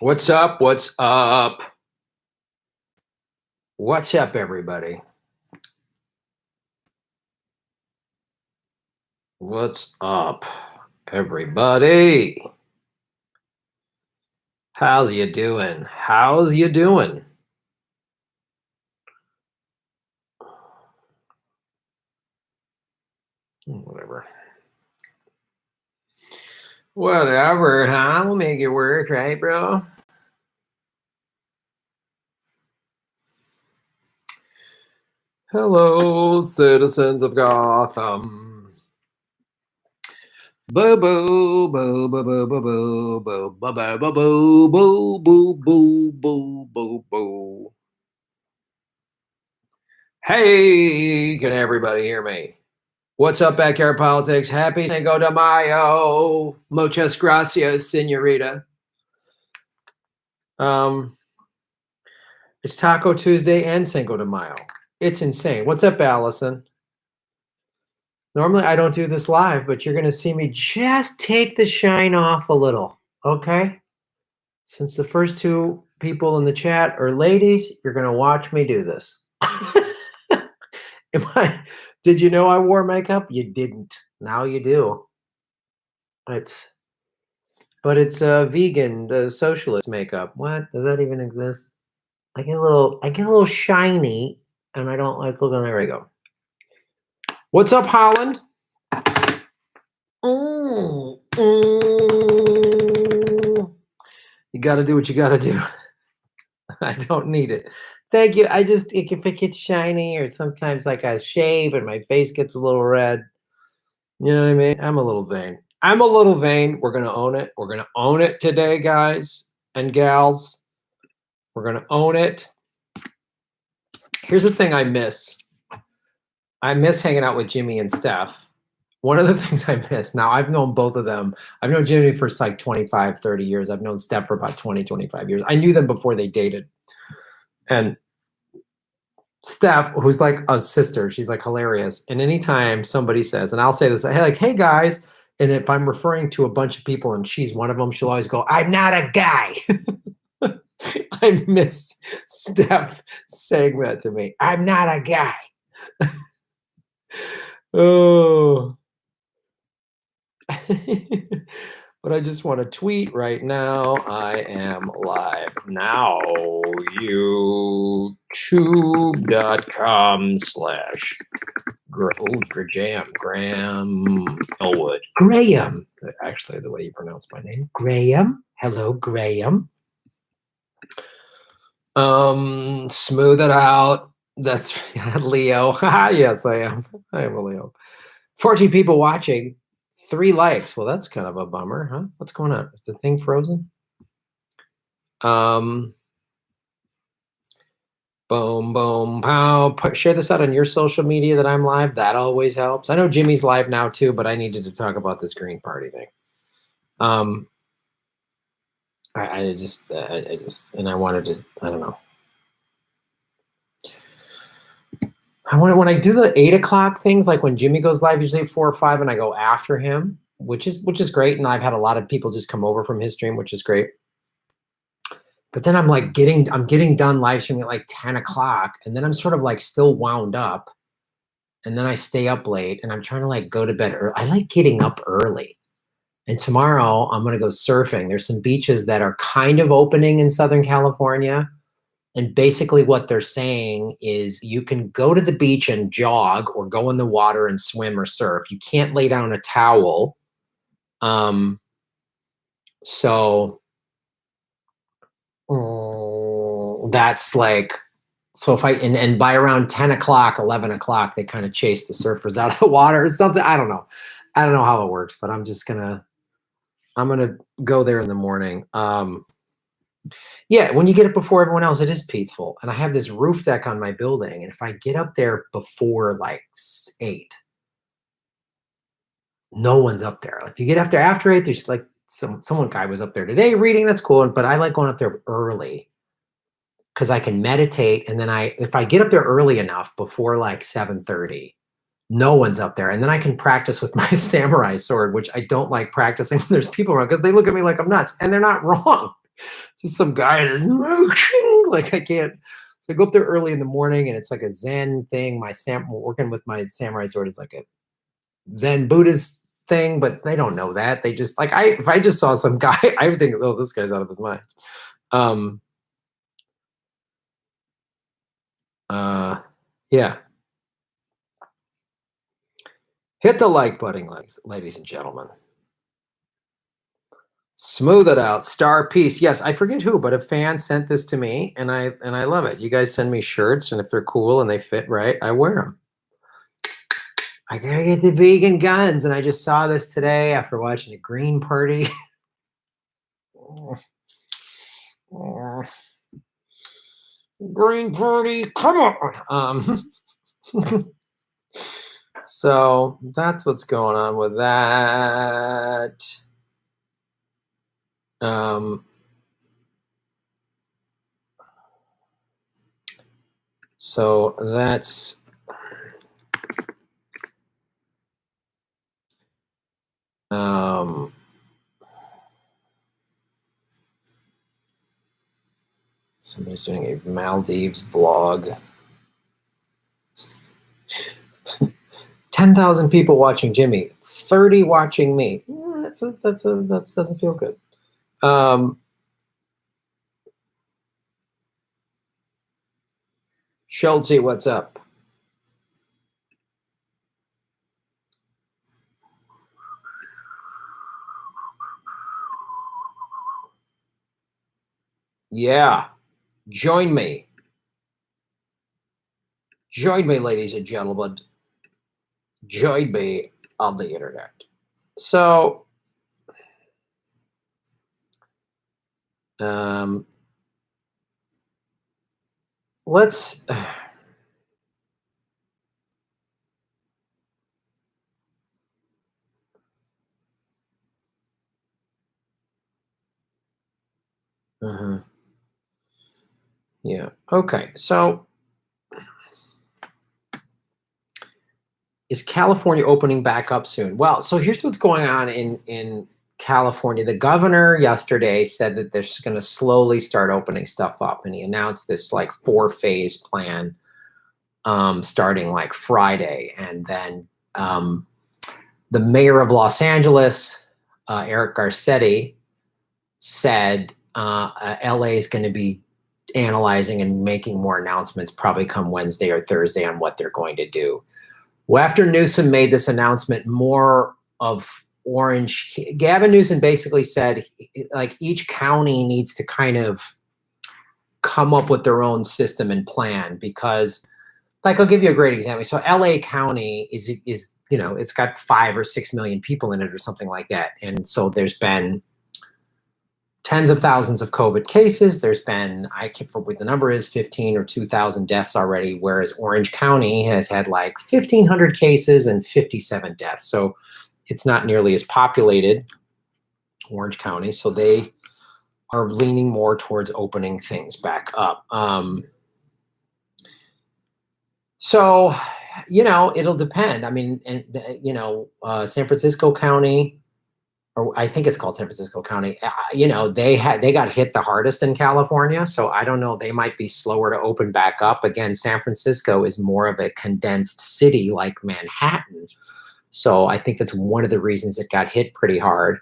What's up? What's up? What's up, everybody? What's up, everybody? How's you doing? How's you doing? Whatever. Whatever, huh? We'll make it work, right, bro? Hello, citizens of Gotham. Boo boo boo boo boo boo boo boo boo boo boo boo boo boo boo boo boo. Hey, can everybody hear me? What's up, Backyard Politics? Happy Cinco de Mayo. Muchas gracias, senorita. It's Taco Tuesday and Cinco de Mayo. It's insane. What's up, Allison? Normally, I don't do this live, but you're going to see me just take the shine off a little, okay? Since the first two people in the chat are ladies, you're going to watch me do this. Did you know I wore makeup? You didn't. Now you do. But it's a vegan, socialist makeup. What? Does that even exist? I get a little shiny, and I don't like looking. There we go. What's up, Holland? You got to do what you got to do. I don't need it. Thank you. If it gets shiny, or sometimes like I shave and my face gets a little red. You know what I mean? I'm a little vain. We're going to own it. We're going to own it today, guys and gals. We're going to own it. Here's the thing I miss. I miss hanging out with Jimmy and Steph. One of the things I miss, now I've known both of them. I've known Jimmy for like 25, 30 years. I've known Steph for about 20, 25 years. I knew them before they dated. And Steph, who's like a sister, she's like hilarious. And anytime somebody says, and I'll say this, hey guys, and if I'm referring to a bunch of people and she's one of them, she'll always go, I'm not a guy. I miss Steph saying that to me. I'm not a guy. Oh. But I just want to tweet right now. I am live now. YouTube.com/Graham Elwood. Graham. That's actually the way you pronounce my name. Graham. Hello, Graham. Smooth it out. That's Leo. Yes, I am. I am a Leo. 14 people watching, 3 likes. Well, that's kind of a bummer, huh? What's going on? Is the thing frozen? Boom, boom, pow. Share this out on your social media that I'm live. That always helps. I know Jimmy's live now too, but I needed to talk about this Green Party thing. I just, and I wanted to, I don't know. When I do the 8 o'clock things, like when Jimmy goes live, usually at 4 or 5, and I go after him, which is great. And I've had a lot of people just come over from his stream, which is great. But then I'm getting done live streaming at like 10 o'clock, and then I'm sort of like still wound up, and then I stay up late, and I'm trying to like go to bed early. I like getting up early. And tomorrow I'm going to go surfing. There's some beaches that are kind of opening in Southern California. And basically what they're saying is you can go to the beach and jog or go in the water and swim or surf. You can't lay down a towel. So that's like, so if and by around 10 o'clock, 11 o'clock, they kind of chase the surfers out of the water or something. I don't know. I don't know how it works, but I'm going to go there in the morning. Yeah, when you get up before everyone else, it is peaceful. And I have this roof deck on my building. And if I get up there before like 8, no one's up there. Like you get up there after 8, there's like someone guy was up there today reading. That's cool. But I like going up there early because I can meditate. And then if I get up there early enough before like 7:30, no one's up there. And then I can practice with my samurai sword, which I don't like practicing when there's people around because they look at me like I'm nuts. And they're not wrong. Just some guy like I can't. So I go up there early in the morning and it's like a Zen thing. Working with my samurai sword is like a Zen Buddhist thing, but they don't know that. They just like if I just saw some guy, I would think, oh, this guy's out of his mind. Um yeah. Hit the like button, ladies and gentlemen. Smooth it out. Star piece. Yes, I forget who, but a fan sent this to me, and I love it. You guys send me shirts, and if they're cool and they fit right, I wear them. I gotta get the vegan guns, and I just saw this today after watching the Green Party. Green Party, come on. So that's what's going on with that. So that's somebody's doing a Maldives vlog. 10,000 people watching Jimmy, 30 watching me. That doesn't feel good. Schultzy, what's up? Yeah, join me. Join me, ladies and gentlemen. Join me on the internet. So, let's. Yeah. Okay. So, is California opening back up soon? Well, so here's what's going on in California. The governor yesterday said that they're going to slowly start opening stuff up, and he announced this like 4-phase plan, starting like Friday, and then the mayor of Los Angeles, Eric Garcetti, said LA is going to be analyzing and making more announcements probably come Wednesday or Thursday on what they're going to do. Well, after Newsom made this announcement, more of orange, Gavin Newsom basically said like each county needs to kind of come up with their own system and plan, because like I'll give you a great example. So LA County is it's got 5 or 6 million people in it or something like that. And so there's been tens of thousands of COVID cases. There's been, I can't remember what the number is, 15 or 2,000 deaths already, whereas Orange County has had like 1,500 cases and 57 deaths. So it's not nearly as populated, Orange County. So they are leaning more towards opening things back up. So, it'll depend. I mean, and San Francisco County, or I think it's called San Francisco County, they got hit the hardest in California. So I don't know, they might be slower to open back up. Again, San Francisco is more of a condensed city like Manhattan. So I think that's one of the reasons it got hit pretty hard.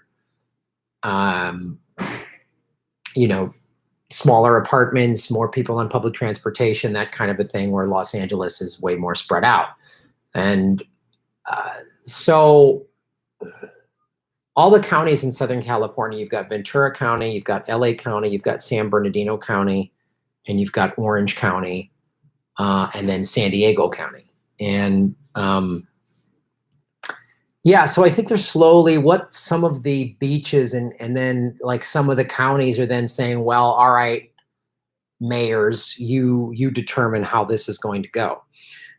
Smaller apartments, more people on public transportation, that kind of a thing, where Los Angeles is way more spread out. And so all the counties in Southern California, you've got Ventura County, you've got LA County, you've got San Bernardino County, and you've got Orange County, and then San Diego County. And so I think they're slowly, what some of the beaches and then like some of the counties are then saying, well, all right, mayors, you determine how this is going to go.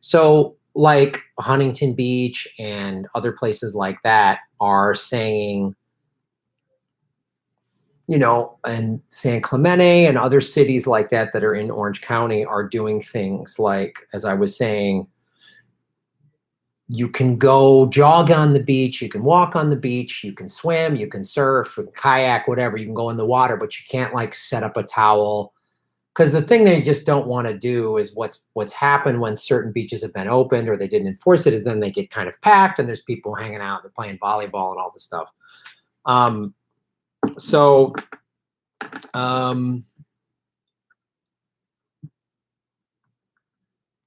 So like Huntington Beach and other places like that are saying, and San Clemente and other cities like that are in Orange County are doing things like, as I was saying, you can go jog on the beach, you can walk on the beach, you can swim, you can surf, kayak, whatever. You can go in the water, but you can't like set up a towel. Because the thing they just don't want to do is what's happened when certain beaches have been opened or they didn't enforce it is then they get kind of packed and there's people hanging out, they're playing volleyball and all this stuff. So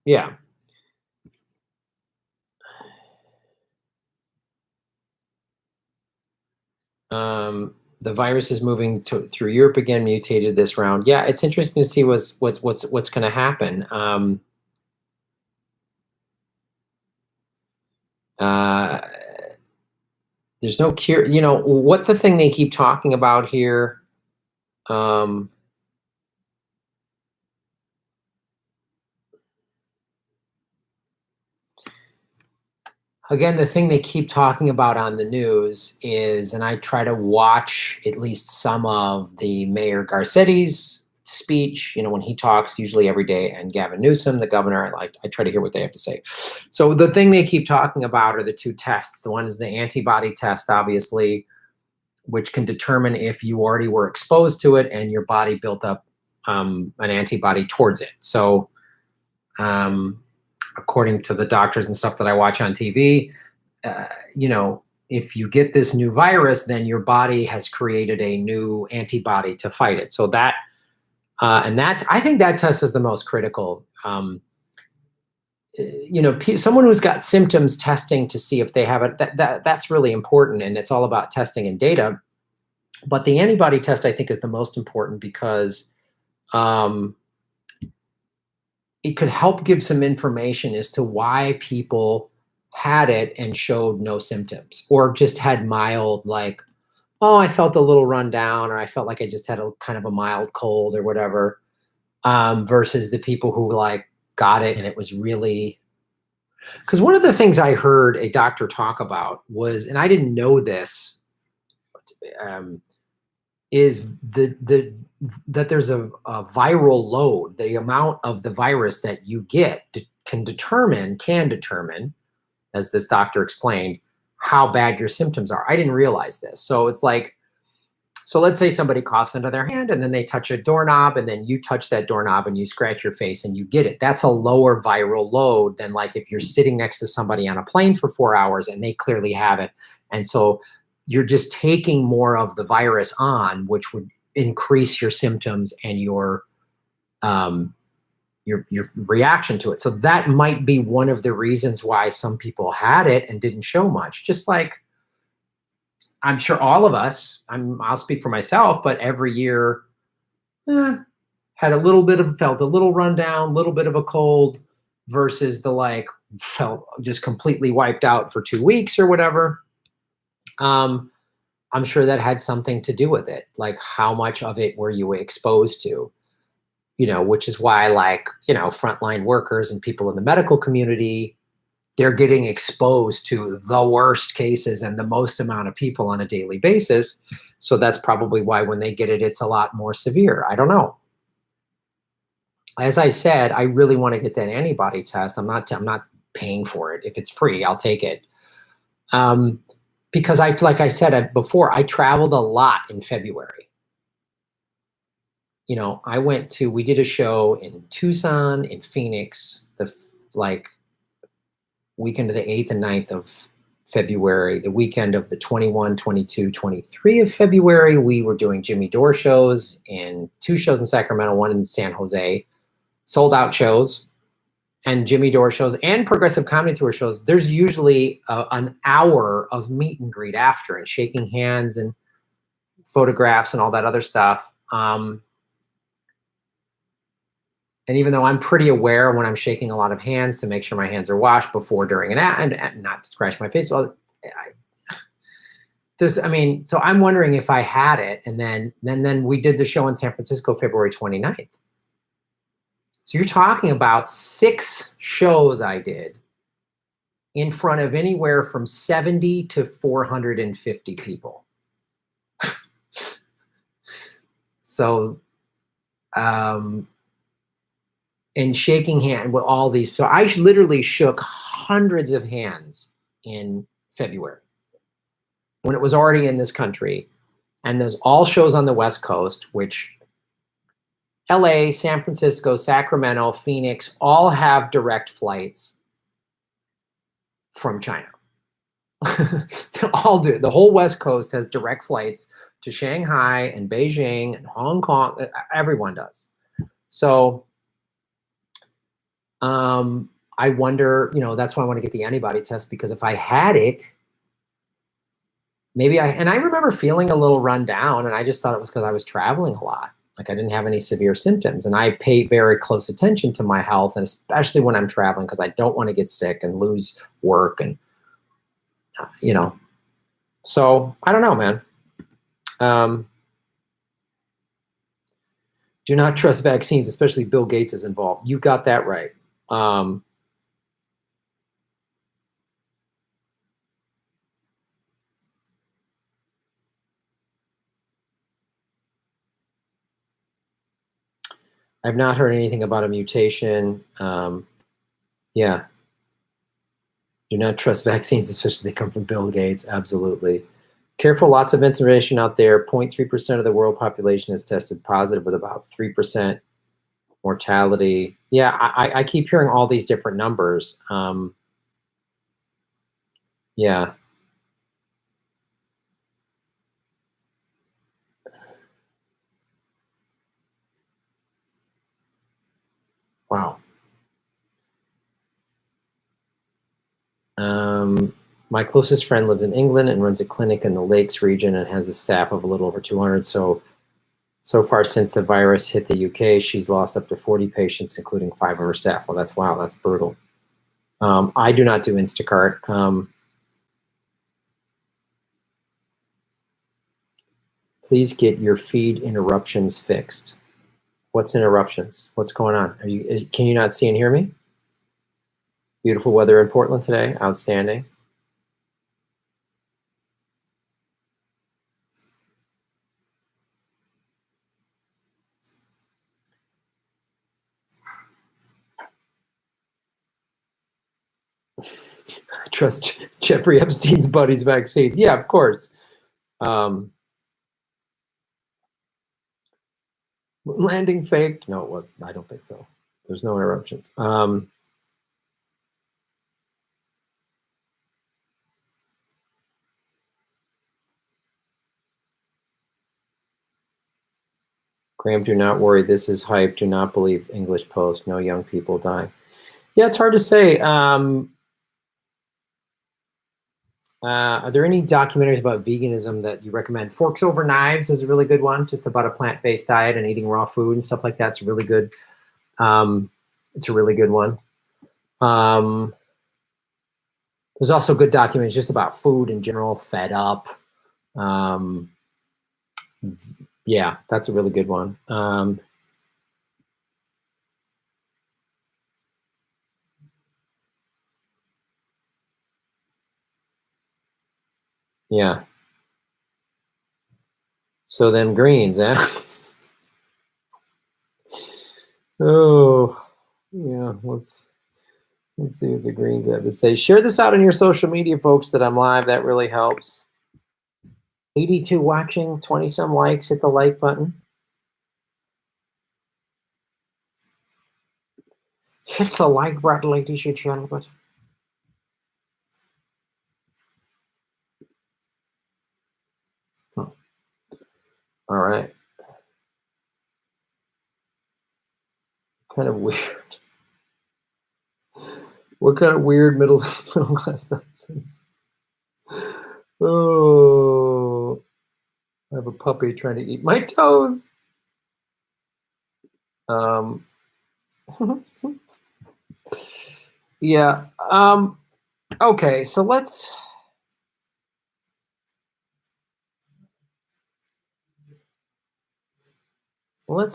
yeah. The virus is moving through Europe again, mutated this round. Yeah, it's interesting to see what's going to happen. There's no cure. You know what the thing they keep talking about here. Again, the thing they keep talking about on the news is, and I try to watch at least some of the Mayor Garcetti's speech, you know, when he talks usually every day, and Gavin Newsom, the governor, I try to hear what they have to say. So the thing they keep talking about are the two tests. The one is the antibody test, obviously, which can determine if you already were exposed to it and your body built up an antibody towards it. So, according to the doctors and stuff that I watch on TV, you know, if you get this new virus, then your body has created a new antibody to fight it. So that, and that, I think that test is the most critical. You know, someone who's got symptoms testing to see if they have it, that's really important. And it's all about testing and data. But the antibody test, I think, is the most important because it could help give some information as to why people had it and showed no symptoms or just had mild, like, oh, I felt a little run down, or I felt like I just had a kind of a mild cold or whatever, versus the people who like got it and it was really, because one of the things I heard a doctor talk about was, and I didn't know this, is that there's a viral load. The amount of the virus that you get can determine, as this doctor explained, how bad your symptoms are. I didn't realize this. So it's like, so let's say somebody coughs into their hand and then they touch a doorknob and then you touch that doorknob and you scratch your face and you get it. That's a lower viral load than like if you're sitting next to somebody on a plane for 4 hours and they clearly have it. And so you're just taking more of the virus on, which would increase your symptoms and your reaction to it. So that might be one of the reasons why some people had it and didn't show much. Just like I'm sure all of us, I'll speak for myself, but every year had a little bit of, felt a little rundown, a little bit of a cold versus the like felt just completely wiped out for 2 weeks or whatever. I'm sure that had something to do with it. Like how much of it were you exposed to? You know, which is why, like, you know, frontline workers and people in the medical community, they're getting exposed to the worst cases and the most amount of people on a daily basis. So that's probably why when they get it, it's a lot more severe. I don't know. As I said, I really want to get that antibody test. I'm not paying for it. If it's free, I'll take it. Because like I said before, I traveled a lot in February. You know, we did a show in Tucson, in Phoenix, the like weekend of the 8th and 9th of February, the weekend of the 21, 22, 23 of February, we were doing Jimmy Dore shows, and 2 shows in Sacramento, 1 in San Jose, sold out shows, and Jimmy Dore shows and Progressive Comedy Tour shows. There's usually an hour of meet and greet after and shaking hands and photographs and all that other stuff. And even though I'm pretty aware when I'm shaking a lot of hands to make sure my hands are washed before, during, and not to scratch my face, well, so I'm wondering if I had it, and then we did the show in San Francisco, February 29th. So you're talking about 6 shows I did in front of anywhere from 70 to 450 people. So, and shaking hand with all these. So I literally shook hundreds of hands in February when it was already in this country. And there's all shows on the West Coast, which LA, San Francisco, Sacramento, Phoenix, all have direct flights from China. They all do. The whole West Coast has direct flights to Shanghai and Beijing and Hong Kong. Everyone does. So I wonder, that's why I want to get the antibody test, because if I had it, maybe and I remember feeling a little run down, and I just thought it was because I was traveling a lot. Like I didn't have any severe symptoms, and I pay very close attention to my health, and especially when I'm traveling, because I don't want to get sick and lose work, and so I don't know, man. Do not trust vaccines, especially Bill Gates is involved. You got that right. I've not heard anything about a mutation. Yeah. Do not trust vaccines, especially they come from Bill Gates. Absolutely. Careful, lots of information out there. 0.3% of the world population is tested positive with about 3% mortality. Yeah, I keep hearing all these different numbers. Yeah. Wow. My closest friend lives in England and runs a clinic in the Lakes region and has a staff of a little over 200. So far since the virus hit the UK, she's lost up to 40 patients, including 5 of her staff. Well, that's wow. That's brutal. I do not do Instacart. Please get your feed interruptions fixed. What's interruptions? What's going on? Can you not see and hear me? Beautiful weather in Portland today. Outstanding. I trust Jeffrey Epstein's buddies' vaccines. Yeah, of course. Landing faked? No, it wasn't. I don't think so. There's no interruptions. Graham, do not worry. This is hype. Do not believe English Post. No young people die. Yeah, it's hard to say. Are there any documentaries about veganism that you recommend? Forks Over Knives is a really good one, just about a plant-based diet and eating raw food and stuff like that. It's really good. It's a really good one. There's also good documentaries just about food in general, Fed Up. Yeah, that's a really good one. Yeah. So them greens, eh? Oh, yeah. Let's see what the greens have to say. Share this out on your social media, folks, that I'm live. That really helps. 82 watching, 20 some likes. Hit the like button. Hit the like button, ladies and gentlemen. All right. Kind of weird. What kind of weird middle class nonsense? Oh, I have a puppy trying to eat my toes. Yeah. Okay, so let's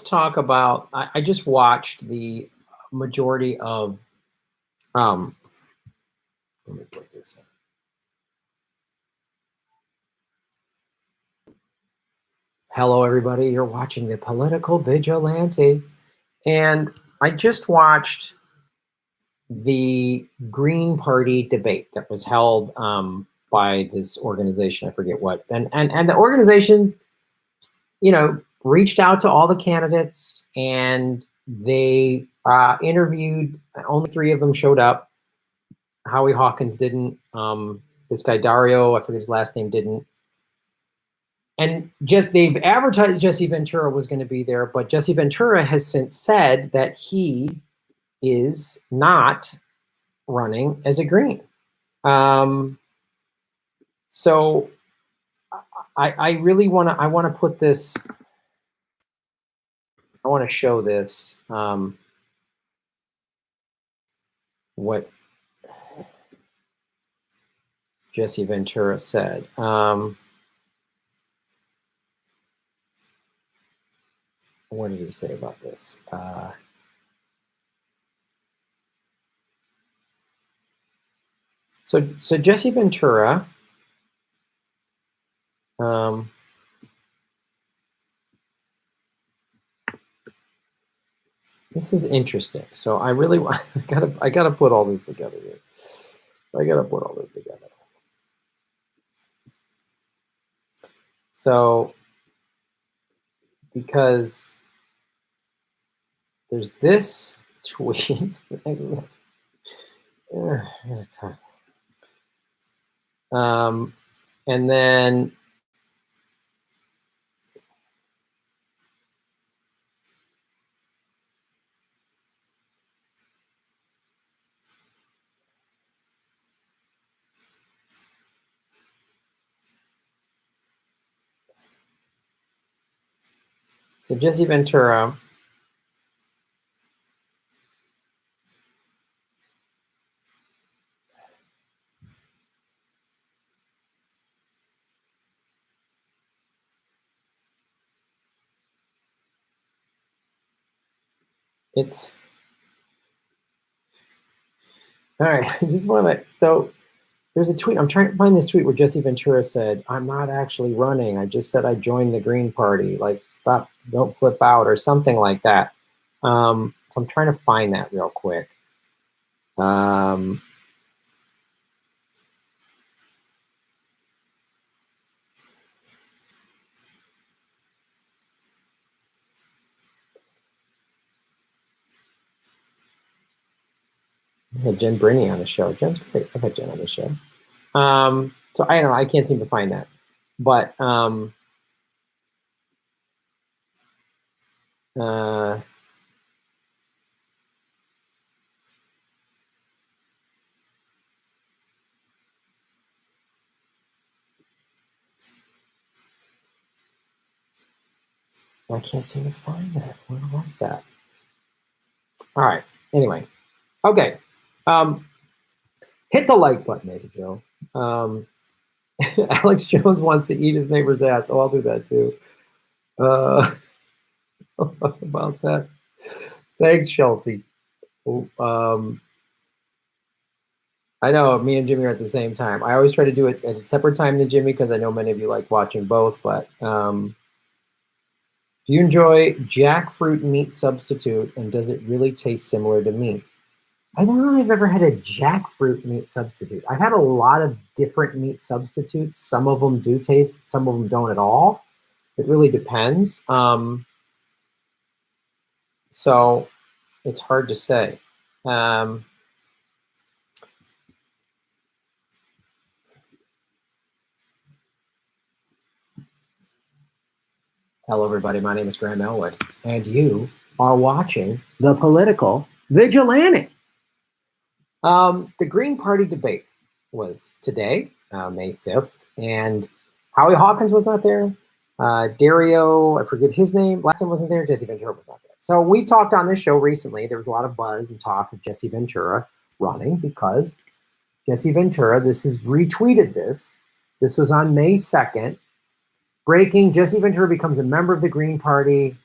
talk about. I just watched the majority of. Let me put this in. Hello, everybody. You're watching the Political Vigilante, and I just watched the Green Party debate that was held by this organization. I forget what, and the organization, reached out to all the candidates and they interviewed. Only 3 of them showed up. Howie Hawkins didn't. This guy Dario, I forget his last name, didn't. And they've advertised Jesse Ventura was going to be there, but Jesse Ventura has since said that he is not running as a Green. So I really want to put this. I want to show this. What Jesse Ventura said. What did he say about this? So Jesse Ventura. This is interesting. So I really want. I gotta put all this together here. I gotta put all this together. So because there's this tweet. And then so Jesse Ventura. It's all right. I just want to. So there's a tweet. I'm trying to find this tweet where Jesse Ventura said, "I'm not actually running. I just said I joined the Green Party. Like, stop, don't flip out," or something like that. So I'm trying to find that real quick. I had Jen Brinney on the show. Jen's great. I've had Jen on the show. So I don't know. I can't seem to find that. But I can't seem to find that. Where was that? All right. Anyway. Okay. Hit the like button, maybe, Joe. Alex Jones wants to eat his neighbor's ass. Oh, I'll do that too. I'll talk about that. Thanks, Chelsea. I know me and Jimmy are at the same time. I always try to do it at a separate time than Jimmy because I know many of you like watching both. But do you enjoy jackfruit meat substitute, and does it really taste similar to meat? I don't know if I've ever had a jackfruit meat substitute. I've had a lot of different meat substitutes. Some of them do taste, some of them don't at all. It really depends. So it's hard to say. Hello, everybody. My name is Graham Elwood, and you are watching The Political Vigilante. The Green Party debate was today, May 5th, and Howie Hawkins was not there. Dario, I forget his name, last time wasn't there. Jesse Ventura was not there. So we've talked on this show recently. There was a lot of buzz and talk of Jesse Ventura running because Jesse Ventura, this is retweeted this. This was on May 2nd. Breaking, Jesse Ventura becomes a member of the Green Party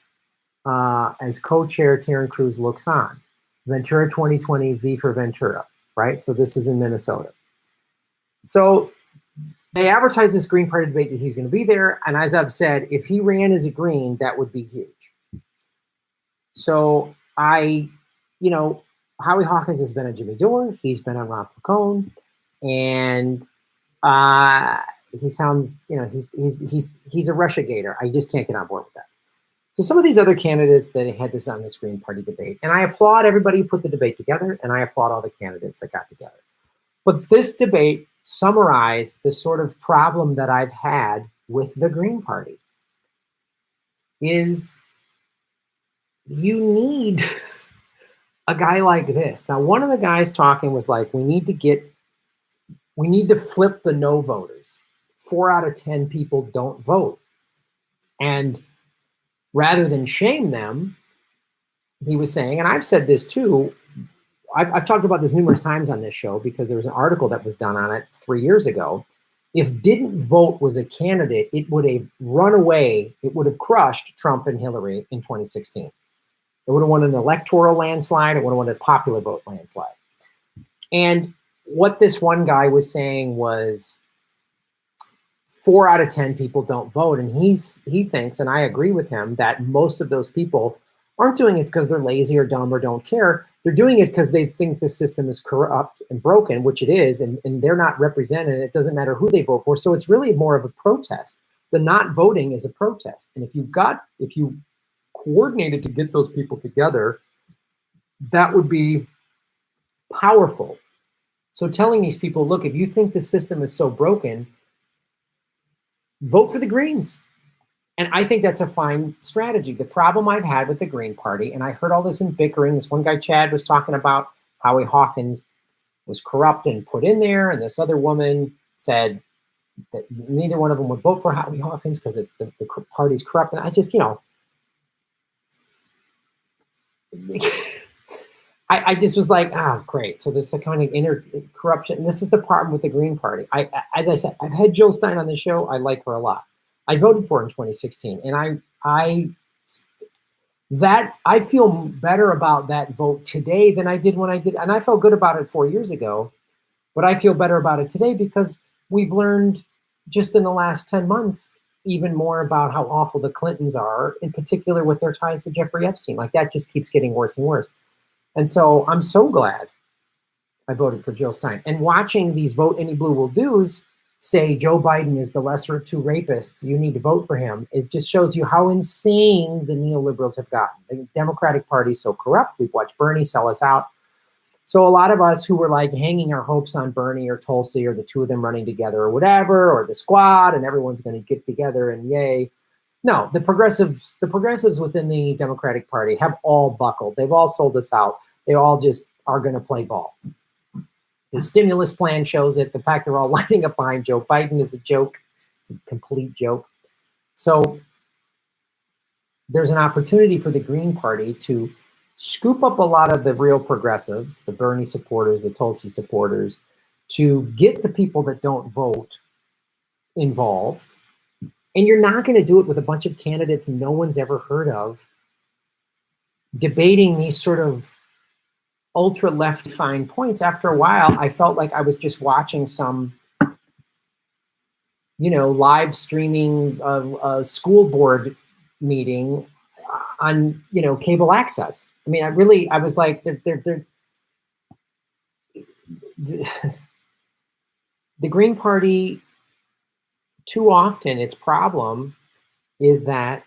as co-chair Taryn Cruz looks on. Ventura 2020, V for Ventura, right? So this is in Minnesota. So they advertised this Green Party debate that he's going to be there. And as I've said, if he ran as a Green, that would be huge. So I you know, Howie Hawkins has been on Jimmy Dore. He's been on Ron Placone, and he sounds, you know, he's a Russiagator. I just can't get on board with that. So some of these other candidates that had this on this Green Party debate, and I applaud everybody who put the debate together, and I applaud all the candidates that got together. But this debate summarized the sort of problem that I've had with the Green Party is you need a guy like this. Now, one of the guys talking was like, we need to flip the no voters. 4 out of 10 people don't vote. And rather than shame them, he was saying, and I've said this too, I've talked about this numerous times on this show because there was an article that was done on it 3 years ago. If didn't vote was a candidate, it would have run away. It would have crushed Trump and Hillary in 2016. It would have won an electoral landslide. It would have won a popular vote landslide. And what this one guy was saying was 4 out of 10 people don't vote. And he thinks, and I agree with him, that most of those people aren't doing it because they're lazy or dumb or don't care. They're doing it because they think the system is corrupt and broken, which it is, and they're not represented. It doesn't matter who they vote for. So it's really more of a protest. The not voting is a protest. And if you coordinated to get those people together, that would be powerful. So telling these people, look, if you think the system is so broken, vote for the Greens. And I think that's a fine strategy. The problem I've had with the Green Party, and I heard all this in bickering, this one guy, Chad, was talking about Howie Hawkins was corrupt and put in there, and this other woman said that neither one of them would vote for Howie Hawkins because it's the party's corrupt. And I just, I just was like, great. So there's the kind of inner corruption. And this is the problem with the Green Party. As I said, I've had Jill Stein on the show. I like her a lot. I voted for her in 2016. And I feel better about that vote today than I did when I did. And I felt good about it 4 years ago. But I feel better about it today because we've learned just in the last 10 months even more about how awful the Clintons are, in particular with their ties to Jeffrey Epstein. Like, that just keeps getting worse and worse. And so I'm so glad I voted for Jill Stein. And watching these Vote Any Blue Will Do's say Joe Biden is the lesser of two rapists, you need to vote for him, it just shows you how insane the neoliberals have gotten. The Democratic Party is so corrupt. We've watched Bernie sell us out. So a lot of us who were like hanging our hopes on Bernie or Tulsi or the two of them running together or whatever, or the squad, and everyone's going to get together and yay. No, the progressives within the Democratic Party have all buckled. They've all sold us out. They all just are going to play ball. The stimulus plan shows it. The fact they're all lining up behind Joe Biden is a joke. It's a complete joke. So there's an opportunity for the Green Party to scoop up a lot of the real progressives, the Bernie supporters, the Tulsi supporters, to get the people that don't vote involved. And you're not going to do it with a bunch of candidates no one's ever heard of, debating these sort of ultra left fine points. After a while, I felt like I was just watching some, live streaming a school board meeting on, cable access. I mean, I was like, the Green Party, too often its problem is that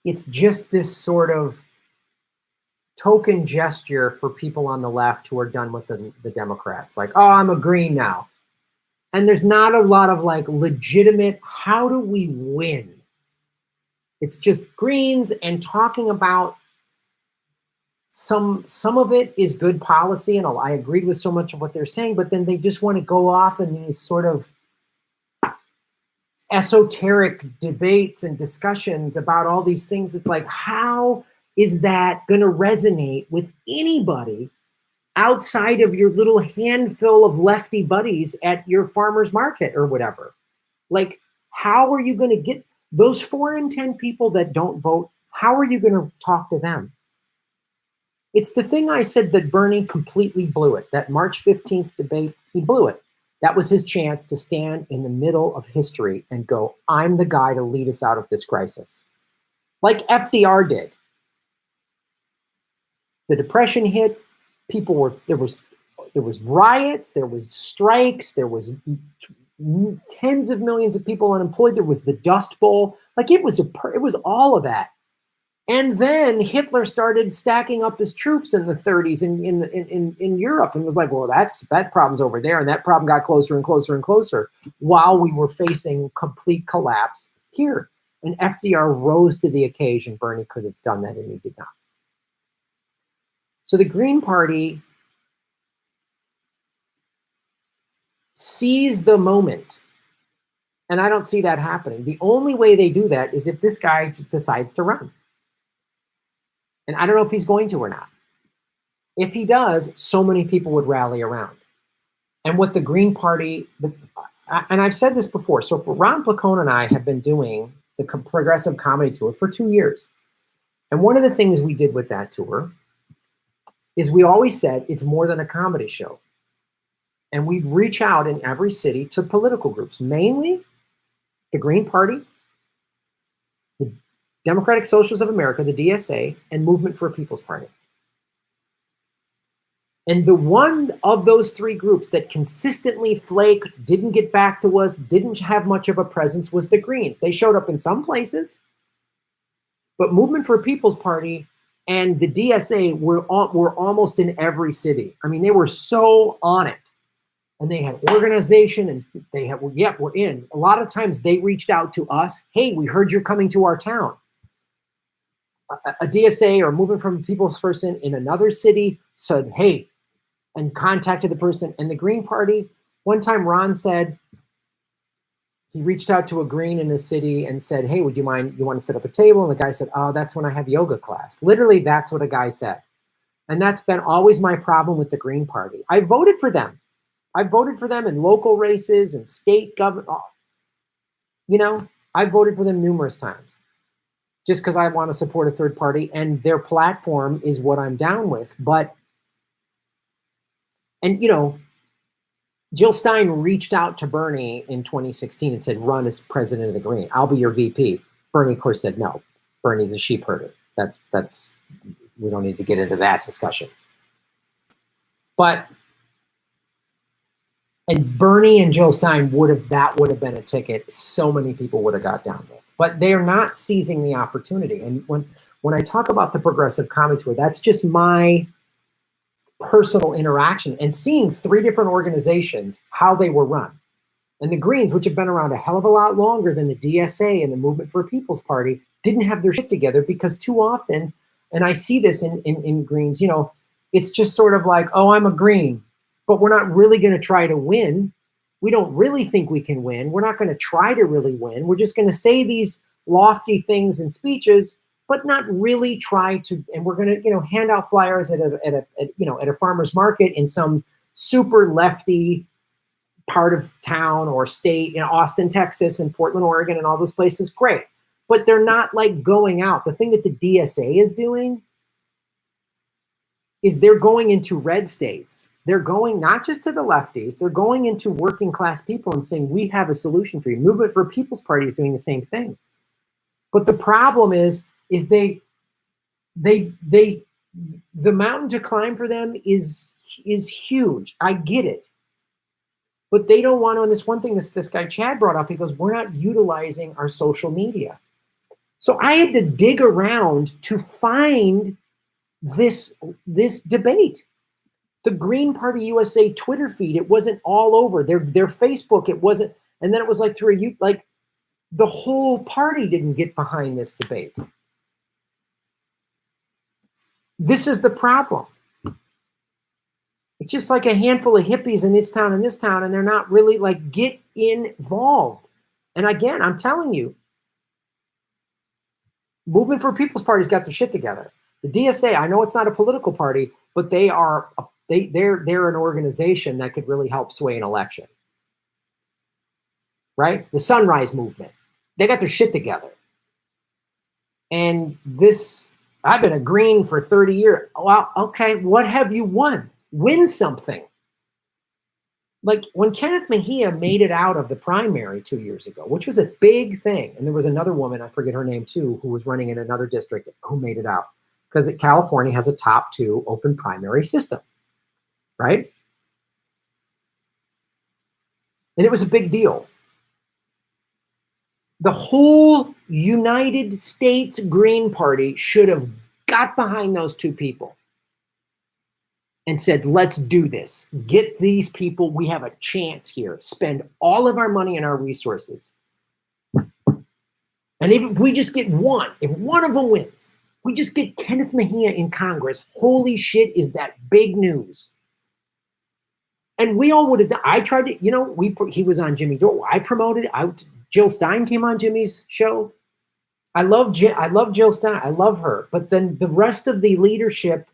it's just this sort of token gesture for people on the left who are done with the Democrats. Like, oh, I'm a Green now. And there's not a lot of like legitimate, how do we win? It's just Greens and talking about some of it is good policy, and I agreed with so much of what they're saying, but then they just want to go off in these sort of esoteric debates and discussions about all these things. It's like, how is that going to resonate with anybody outside of your little handful of lefty buddies at your farmer's market or whatever? Like, how are you going to get those 4 in 10 people that don't vote? How are you going to talk to them? It's the thing I said that Bernie completely blew it. That March 15th debate, he blew it. That was his chance to stand in the middle of history and go, I'm the guy to lead us out of this crisis. Like FDR did. the Depression hit. There was riots, there was strikes, there was tens of millions of people unemployed. There was the Dust Bowl. Like it was all of that. And then Hitler started stacking up his troops in the 30s in Europe and was like, well, that problem's over there. And that problem got closer and closer and closer while we were facing complete collapse here. And FDR rose to the occasion. Bernie could have done that and he did not. So the Green Party sees the moment. And I don't see that happening. The only way they do that is if this guy decides to run. And I don't know if he's going to or not. If he does, so many people would rally around. And what the Green Party, and I've said this before, so for Ron Placone and I have been doing the Progressive Comedy Tour for 2 years. And one of the things we did with that tour is we always said it's more than a comedy show. And we'd reach out in every city to political groups, mainly the Green Party, the Democratic Socialists of America, the DSA, and Movement for a People's Party. And the one of those three groups that consistently flaked, didn't get back to us, didn't have much of a presence was the Greens. They showed up in some places, but Movement for a People's Party and the DSA were almost in every city. I mean, they were so on it. And they had organization and they had, well, yep, we're in. A lot of times they reached out to us. Hey, we heard you're coming to our town. A DSA or Movement from a People's person in another city said, hey, and contacted the person. And the Green Party, one time Ron said, he reached out to a Green in a city and said, hey, would you mind, you want to set up a table? And the guy said, oh, that's when I have yoga class. Literally, that's what a guy said. And that's been always my problem with the Green Party. I voted for them. I voted for them in local races and state government. You know, I voted for them numerous times just because I want to support a third party and their platform is what I'm down with. But, and you know, Jill Stein reached out to Bernie in 2016 and said, run as president of the Green. I'll be your VP. Bernie, of course, said no. Bernie's a sheep herder. That's we don't need to get into that discussion. But, and Bernie and Jill Stein that would have been a ticket so many people would have got down with. But they're not seizing the opportunity. And when I talk about the Progressive Comedy Tour, that's just my personal interaction and seeing three different organizations, how they were run. And the Greens, which have been around a hell of a lot longer than the DSA and the Movement for a People's Party, didn't have their shit together because too often, and I see this in Greens, you know, it's just sort of like, oh, I'm a Green, but we're not really going to try to win. We don't really think we can win. We're not going to try to really win. We're just going to say these lofty things in speeches, but not really try to. And we're going to, you know, hand out flyers at a farmer's market in some super lefty part of town or state, in Austin, Texas, and Portland, Oregon, and all those places. Great, but they're not like going out. The thing that the DSA is doing is they're going into red states. They're going not just to the lefties, they're going into working class people and saying, we have a solution for you. Movement for a People's Party is doing the same thing. But the problem is the mountain to climb for them is huge. I get it. But they don't want to, and this one thing this guy Chad brought up, he goes, we're not utilizing our social media. So I had to dig around to find this debate. The Green Party USA Twitter feed, it wasn't all over. Their Facebook, it wasn't, and then it was like through like the whole party didn't get behind this debate. This is the problem. It's just like a handful of hippies in this town and this town, and they're not really like, get involved. And again, I'm telling you, Movement for People's Party's got their shit together. The DSA, I know it's not a political party, but they're an organization that could really help sway an election. Right? The Sunrise Movement. They got their shit together. And I've been a Green for 30 years. Well, okay, what have you won? Win something. Like when Kenneth Mejia made it out of the primary 2 years ago, which was a big thing. And there was another woman, I forget her name too, who was running in another district who made it out. because California has a top 2 open primary system, right? And it was a big deal. The whole United States Green Party should have got behind those 2 people and said, let's do this. Get these people. We have a chance here. Spend all of our money and our resources. And if we just get one, if one of them wins, we just get Kenneth Mejia in Congress. Holy shit, is that big news? And we all would have done. I tried to, he was on Jimmy Dore. I promoted it. Jill Stein came on Jimmy's show. I love Jill Stein. I love her. But then the rest of the leadership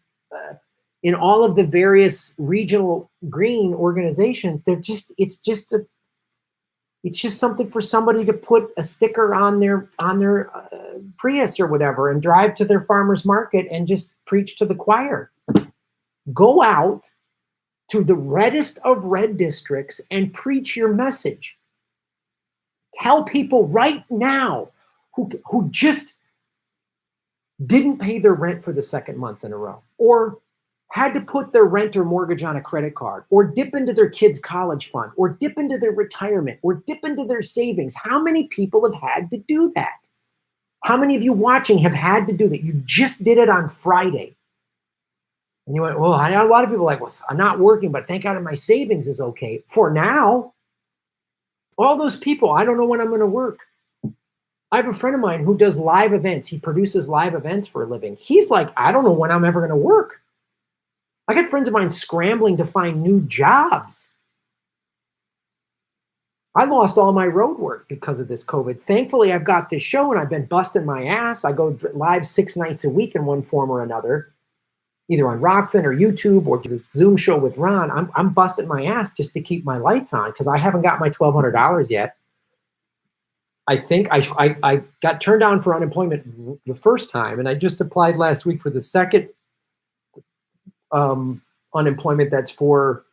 in all of the various regional green organizations, it's just something for somebody to put a sticker on their Prius or whatever and drive to their farmer's market and just preach to the choir. Go out to the reddest of red districts and preach your message. Tell people right now who just didn't pay their rent for the 2nd month in a row, or had to put their rent or mortgage on a credit card, or dip into their kids' college fund, or dip into their retirement, or dip into their savings. How many people have had to do that? How many of you watching have had to do that? You just did it on Friday. And you went, well, I know a lot of people are like, well, I'm not working, but thank God my savings is okay. For now, all those people, I don't know when I'm going to work. I have a friend of mine who does live events. He produces live events for a living. He's like, I don't know when I'm ever going to work. I got friends of mine scrambling to find new jobs. I lost all my road work because of this COVID. Thankfully, I've got this show and I've been busting my ass. I go live 6 nights a week in one form or another, either on Rockfin or YouTube or this Zoom show with Ron. I'm busting my ass just to keep my lights on because I haven't got my $1,200 yet. I think I got turned down for unemployment the first time, and I just applied last week for the second unemployment that's for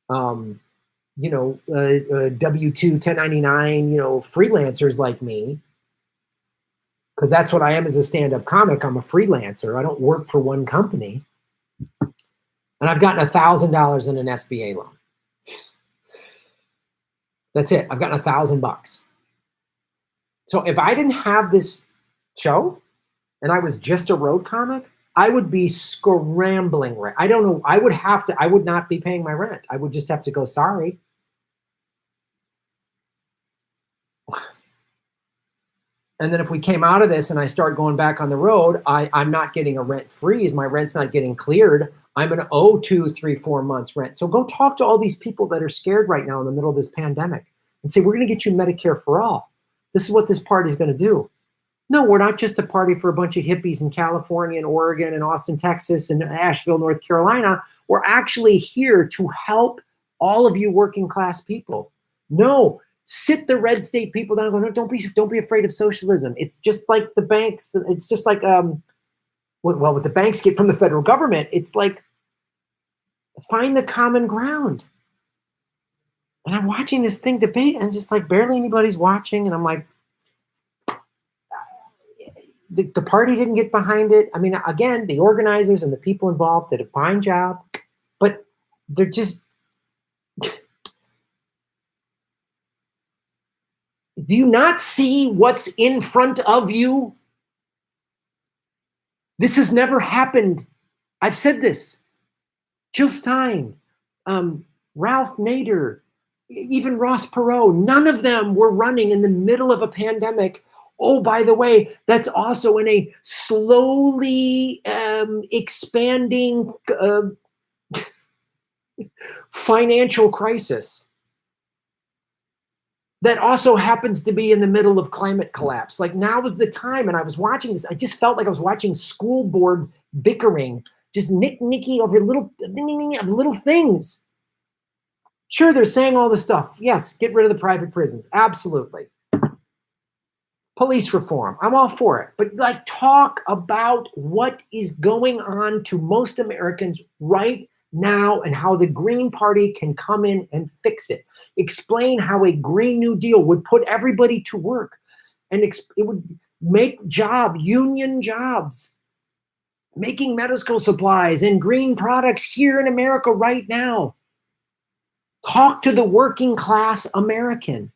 W-2, 1099, freelancers like me, because that's what I am as a stand-up comic. I'm a freelancer. I don't work for one company. And I've gotten $1,000 in an SBA loan. That's it. I've gotten $1,000. So if I didn't have this show and I was just a road comic, I would be scrambling rent. I don't know. I would not be paying my rent. I would just have to go, sorry. And then if we came out of this and I start going back on the road, I'm not getting a rent freeze. My rent's not getting cleared. I'm going to owe 2, 3, 4 months rent. So go talk to all these people that are scared right now in the middle of this pandemic and say, we're going to get you Medicare for all. This is what this party is going to do. No, we're not just a party for a bunch of hippies in California and Oregon and Austin, Texas and Asheville, North Carolina. We're actually here to help all of you working class people. No, sit the red state people down and go, no, don't be afraid of socialism. It's just like the banks. It's just like, what the banks get from the federal government. It's like, find the common ground. And I'm watching this thing debate and just like barely anybody's watching. And I'm like, the party didn't get behind it. I mean, again, the organizers and the people involved did a fine job, but they're just, do you not see what's in front of you? This has never happened. I've said this. Jill Stein, Ralph Nader, even Ross Perot, none of them were running in the middle of a pandemic. Oh, by the way, that's also in a slowly expanding financial crisis that also happens to be in the middle of climate collapse. Like, now is the time. And I was watching this. I just felt like I was watching school board bickering, just nicky over little things. Sure, they're saying all this stuff. Yes, get rid of the private prisons. Absolutely. Police reform. I'm all for it. But like, talk about what is going on to most Americans right now and how the Green Party can come in and fix it. Explain how a Green New Deal would put everybody to work and it would make union jobs making medical supplies and green products here in America right now. Talk to the working class American.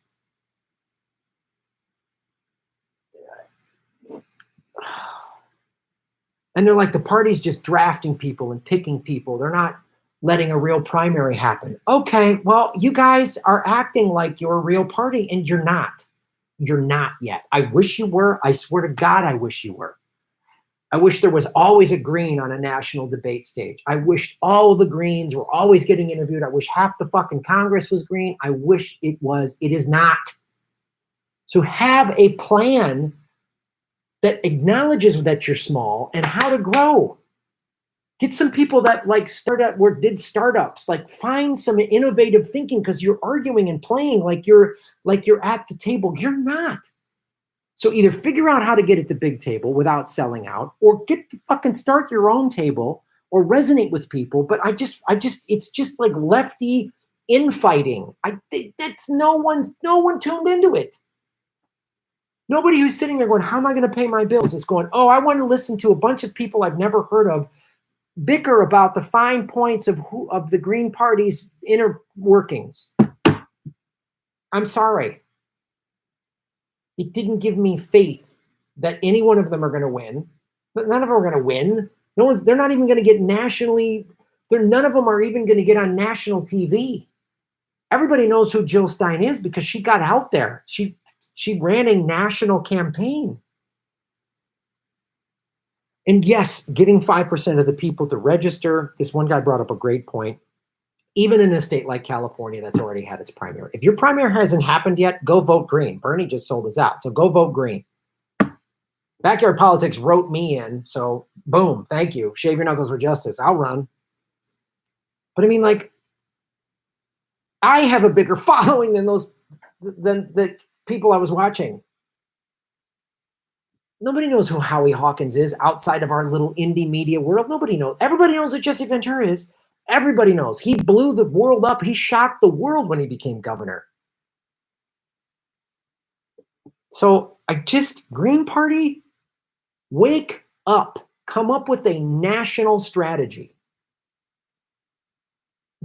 And they're like, the party's just drafting people and picking people. They're not letting a real primary happen. Okay, well, you guys are acting like you're a real party and you're not. You're not yet. I wish you were. I swear to God, I wish you were. I wish there was always a green on a national debate stage. I wish all the greens were always getting interviewed. I wish half the fucking Congress was green. I wish it was. It is not. So have a plan that acknowledges that you're small and how to grow. Get some people that like did startups, like find some innovative thinking, because you're arguing and playing like you're at the table. You're not. So either figure out how to get at the big table without selling out, or get to fucking start your own table or resonate with people. But it's just like lefty infighting. That's no one tuned into it. Nobody who's sitting there going, how am I going to pay my bills, is going, oh, I want to listen to a bunch of people I've never heard of bicker about the fine points of the Green Party's inner workings. I'm sorry. It didn't give me faith that any one of them are going to win. None of them are going to win. They're not even going to get nationally. None of them are even going to get on national TV. Everybody knows who Jill Stein is because she got out there. She ran a national campaign. And yes, getting 5% of the people to register. This one guy brought up a great point. Even in a state like California that's already had its primary. If your primary hasn't happened yet, go vote green. Bernie just sold us out, so go vote green. Backyard Politics wrote me in, so boom, thank you. Shave your knuckles for justice. I'll run. But I mean, like, I have a bigger following than the people I was watching. Nobody knows who Howie Hawkins is outside of our little indie media world. Nobody knows. Everybody knows who Jesse Ventura is. Everybody knows. He blew the world up. He shocked the world when he became governor. So Green Party, wake up. Come up with a national strategy.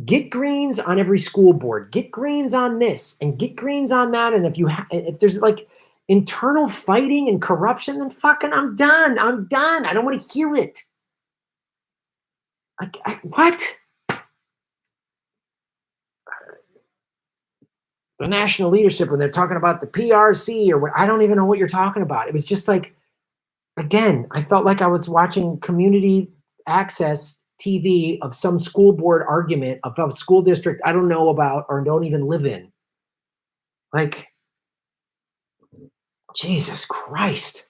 Get Greens on every school board. Get Greens on this and get Greens on that. And if there's like internal fighting and corruption, then fucking I'm done. I don't want to hear it. What? The national leadership, when they're talking about the PRC or what, I don't even know what you're talking about. It was just like, again, I felt like I was watching community access TV of some school board argument of a school district I don't know about or don't even live in. Like, Jesus Christ.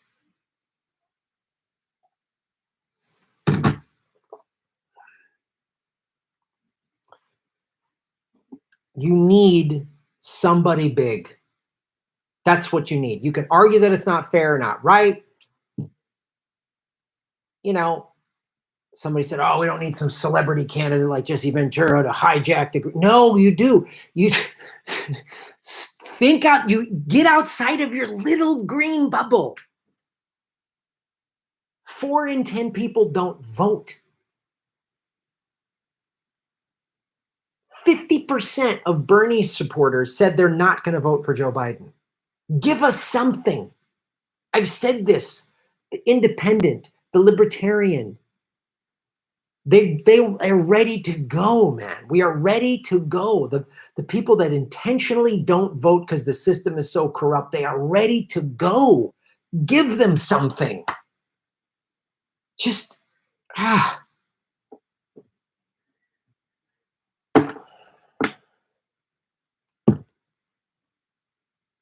You need somebody big. That's what you need. You can argue that it's not fair or not right. You know, somebody said, oh, we don't need some celebrity candidate like Jesse Ventura to hijack the. No, you do. You think out, you get outside of your little green bubble. 4 in 10 people don't vote. 50% of Bernie supporters said they're not going to vote for Joe Biden. Give us something. I've said this. The independent, the libertarian, they are ready to go, man. We are ready to go. The people that intentionally don't vote because the system is so corrupt, they are ready to go. Give them something. Just,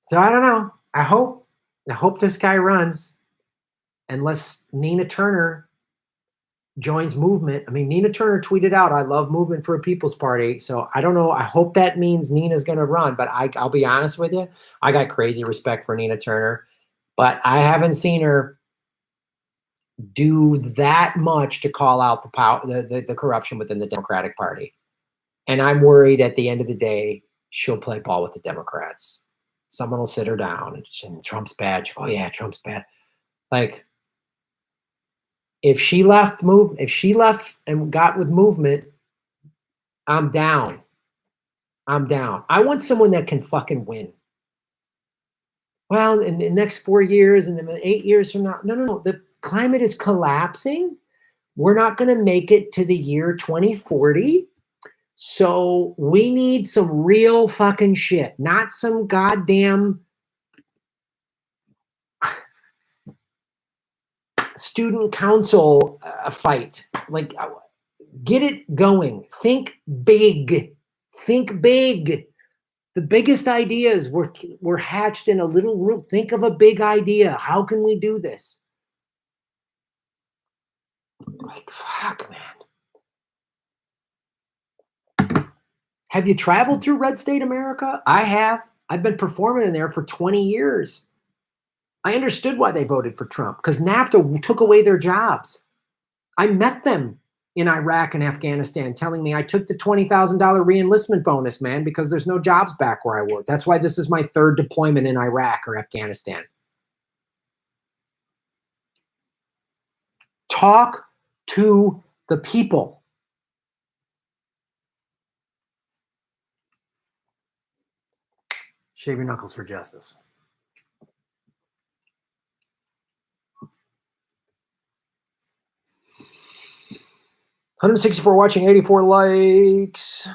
So I don't know. I hope this guy runs, unless Nina Turner joins movement. I mean, Nina Turner tweeted out, I love movement for a people's party. So I don't know. I hope that means Nina's going to run, but I'll be honest with you. I got crazy respect for Nina Turner, but I haven't seen her do that much to call out the power, the corruption within the Democratic Party. And I'm worried at the end of the day, she'll play ball with the Democrats. Someone will sit her down and Trump's bad. Oh yeah, Trump's bad. Like, If she left and got with movement, I'm down. I'm down. I want someone that can fucking win. Well, in the next 4 years and then 8 years from now, no. The climate is collapsing. We're not going to make it to the year 2040. So we need some real fucking shit, not some goddamn student council fight. Like, get it going. Think big. Think big. The biggest ideas were hatched in a little room. Think of a big idea. How can we do this? Like, fuck, man. Have you traveled through Red State America? I have. I've been performing in there for 20 years. I understood why they voted for Trump, because NAFTA took away their jobs. I met them in Iraq and Afghanistan telling me I took the $20,000 re-enlistment bonus, man, because there's no jobs back where I work. That's why this is my third deployment in Iraq or Afghanistan. Talk to the people. Shave your knuckles for justice. $164 watching, 84 likes.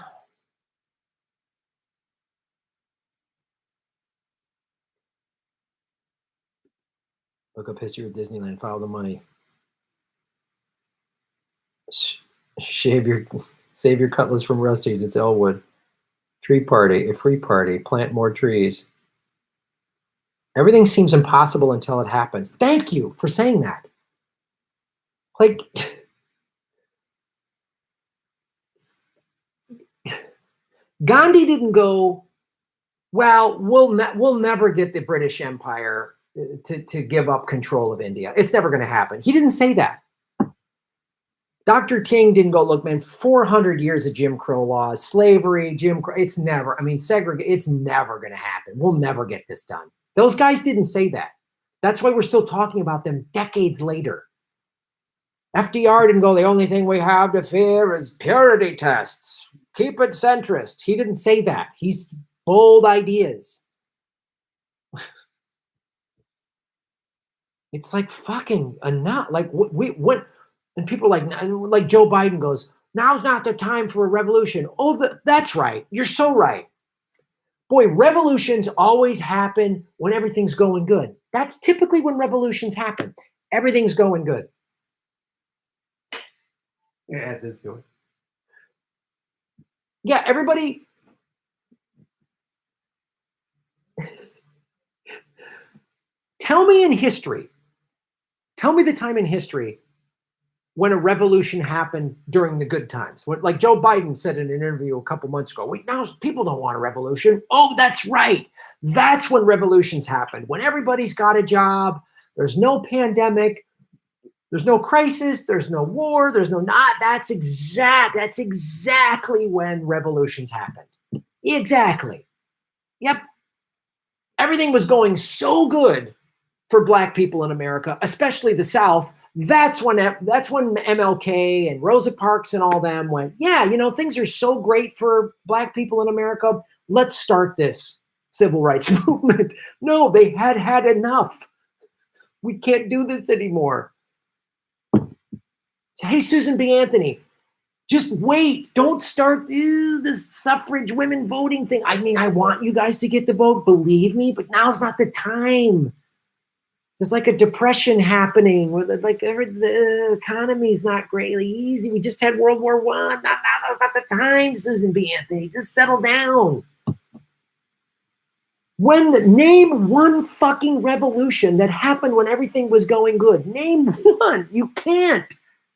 Look up history of Disneyland. File the money. Save your cutlass from Rusty's. It's Elwood. Tree party, a free party. Plant more trees. Everything seems impossible until it happens. Thank you for saying that. Like, Gandhi didn't go, well, we'll never get the British Empire to give up control of India. It's never going to happen. He didn't say that. Dr. King didn't go, look, man, 400 years of Jim Crow laws, slavery, Jim Crow, it's never going to happen. We'll never get this done. Those guys didn't say that. That's why we're still talking about them decades later. FDR didn't go, the only thing we have to fear is purity tests. Keep it centrist. He didn't say that. He's bold ideas. It's like fucking enough. Like and people like Joe Biden goes, now's not the time for a revolution. Oh, that's right. You're so right. Boy, revolutions always happen when everything's going good. That's typically when revolutions happen. Everything's going good. Yeah, add this to it. Yeah, everybody. Tell me the time in history when a revolution happened during the good times. Like Joe Biden said in an interview a couple months ago, wait, now people don't want a revolution. Oh, that's right. That's when revolutions happen. When everybody's got a job, there's no pandemic, there's no crisis, there's no war, that's exactly when revolutions happened. Exactly. Yep. Everything was going so good for Black people in America, especially the South. That's when MLK and Rosa Parks and all them went, yeah, things are so great for Black people in America. Let's start this civil rights movement. No, they had enough. We can't do this anymore. So, hey, Susan B. Anthony, just wait. Don't start this suffrage women voting thing. I mean, I want you guys to get the vote, believe me, but now's not the time. There's like a depression happening where the economy's not greatly easy. We just had World War I. That's not the time, Susan B. Anthony. Just settle down. Name one fucking revolution that happened when everything was going good. Name one. You can't.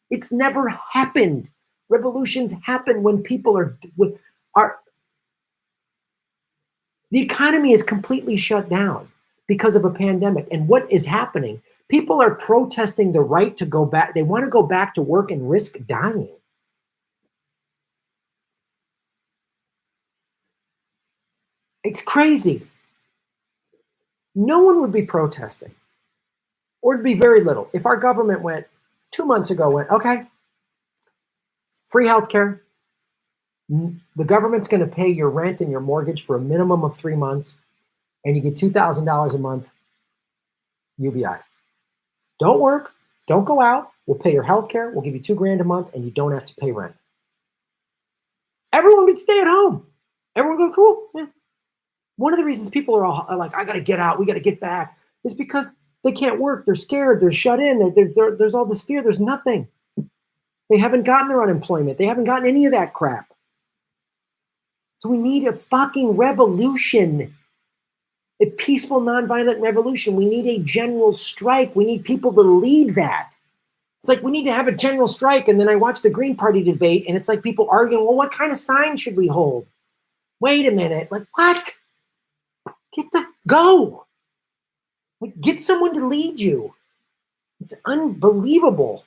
It's never happened. Revolutions happen when people are the economy is completely shut down because of a pandemic. And what is happening? People are protesting the right to go back. They want to go back to work and risk dying. It's crazy. No one would be protesting, or it'd be very little. If our government went, 2 months ago went, okay, free healthcare. The government's going to pay your rent and your mortgage for a minimum of 3 months, and you get $2,000 a month UBI. Don't work, don't go out. We'll pay your healthcare. We'll give you $2,000 a month, and you don't have to pay rent. Everyone could stay at home. Everyone go, cool. Yeah. One of the reasons people are like, I got to get out, we got to get back, is because they can't work. They're scared. They're shut in. There's all this fear. There's nothing. They haven't gotten their unemployment. They haven't gotten any of that crap. So we need a fucking revolution, a peaceful, nonviolent revolution. We need a general strike. We need people to lead that. It's like we need to have a general strike. And then I watch the Green Party debate, and it's like people arguing, well, what kind of sign should we hold? Wait a minute. Like, what? Go. Like, get someone to lead you. It's unbelievable.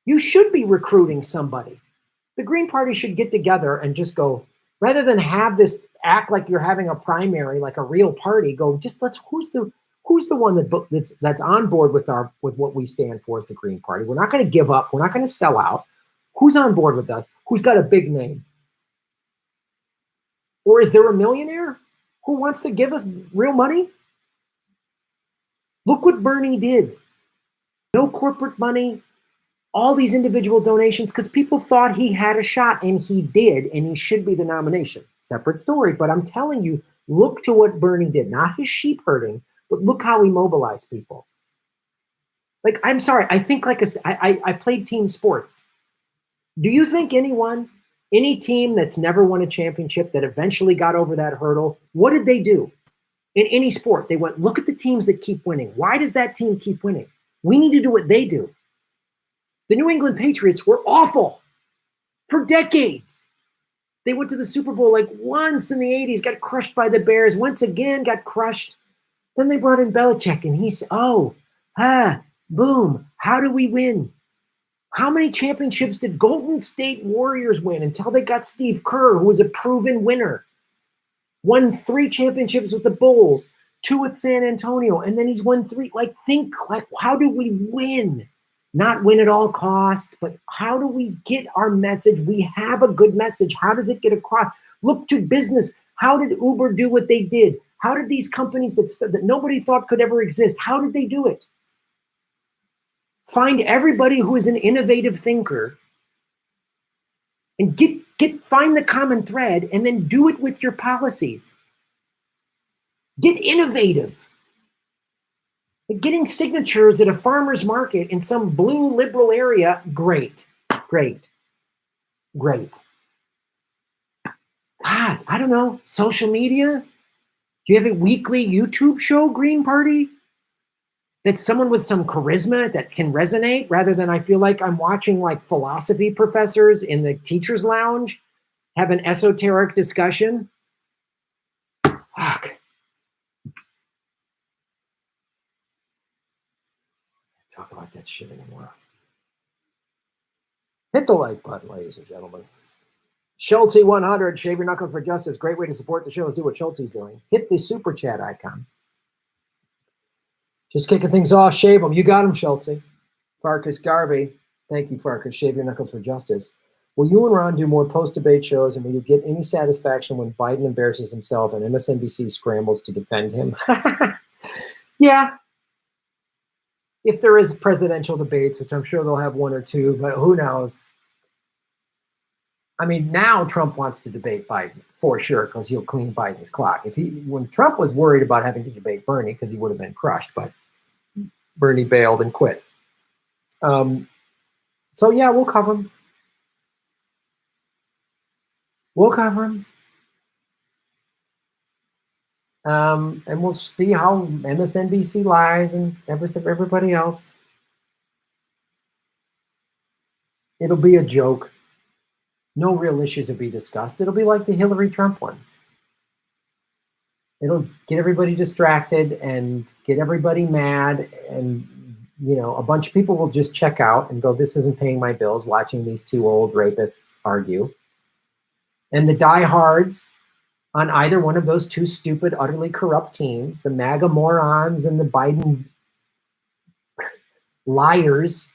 You should be recruiting somebody. The Green Party should get together and just go, rather than have this act like you're having a primary, like a real party, go, just who's the one that's on board with what we stand for as the Green Party. We're not going to give up. We're not going to sell out. Who's on board with us? Who's got a big name? Or is there a millionaire who wants to give us real money? Look what Bernie did. No corporate money, all these individual donations, because people thought he had a shot, and he did, and he should be the nomination. Separate story, but I'm telling you, look to what Bernie did. Not his sheep herding, but look how he mobilized people. Like, I'm sorry, I think I played team sports. Do you think any team that's never won a championship that eventually got over that hurdle, what did they do? In any sport, they went, look at the teams that keep winning. Why does that team keep winning? We need to do what they do. The New England Patriots were awful for decades. They went to the Super Bowl like once in the 80s, got crushed by the Bears, once again got crushed. Then they brought in Belichick, and he said, boom, how do we win? How many championships did Golden State Warriors win until they got Steve Kerr, who was a proven winner? Won 3 championships with the Bulls, 2 with San Antonio, and then he's won 3. How do we win? Not win at all costs, but how do we get our message? We have a good message. How does it get across? Look to business. How did Uber do what they did? How did these companies that nobody thought could ever exist, how did they do it? Find everybody who is an innovative thinker and find the common thread, and then do it with your policies. Get innovative. Getting signatures at a farmer's market in some blue liberal area, great. God, I don't know, social media? Do you have a weekly YouTube show, Green Party? That's someone with some charisma that can resonate, rather than I feel like I'm watching like philosophy professors in the teacher's lounge have an esoteric discussion. Fuck. Talk about that shit anymore. Hit the like button, ladies and gentlemen. Schultzy 100, shave your knuckles for justice. Great way to support the show is do what Schultzy's doing. Hit the super chat icon. Just kicking things off, shave them. You got them, Schultzy. Farkas Garvey, thank you, Farkas. Shave your knuckles for justice. Will you and Ron do more post-debate shows, and will you get any satisfaction when Biden embarrasses himself and MSNBC scrambles to defend him? Yeah. If there is presidential debates, which I'm sure they'll have 1 or 2, but who knows? I mean, now Trump wants to debate Biden for sure, because he'll clean Biden's clock. When Trump was worried about having to debate Bernie, because he would have been crushed, but Bernie bailed and quit. So yeah, we'll cover him. And we'll see how MSNBC lies and everybody else. It'll be a joke. No real issues will be discussed. It'll be like the Hillary Trump ones. It'll get everybody distracted and get everybody mad, and a bunch of people will just check out and go, this isn't paying my bills, watching these 2 old rapists argue. And the diehards on either one of those 2 stupid, utterly corrupt teams, the MAGA morons and the Biden liars,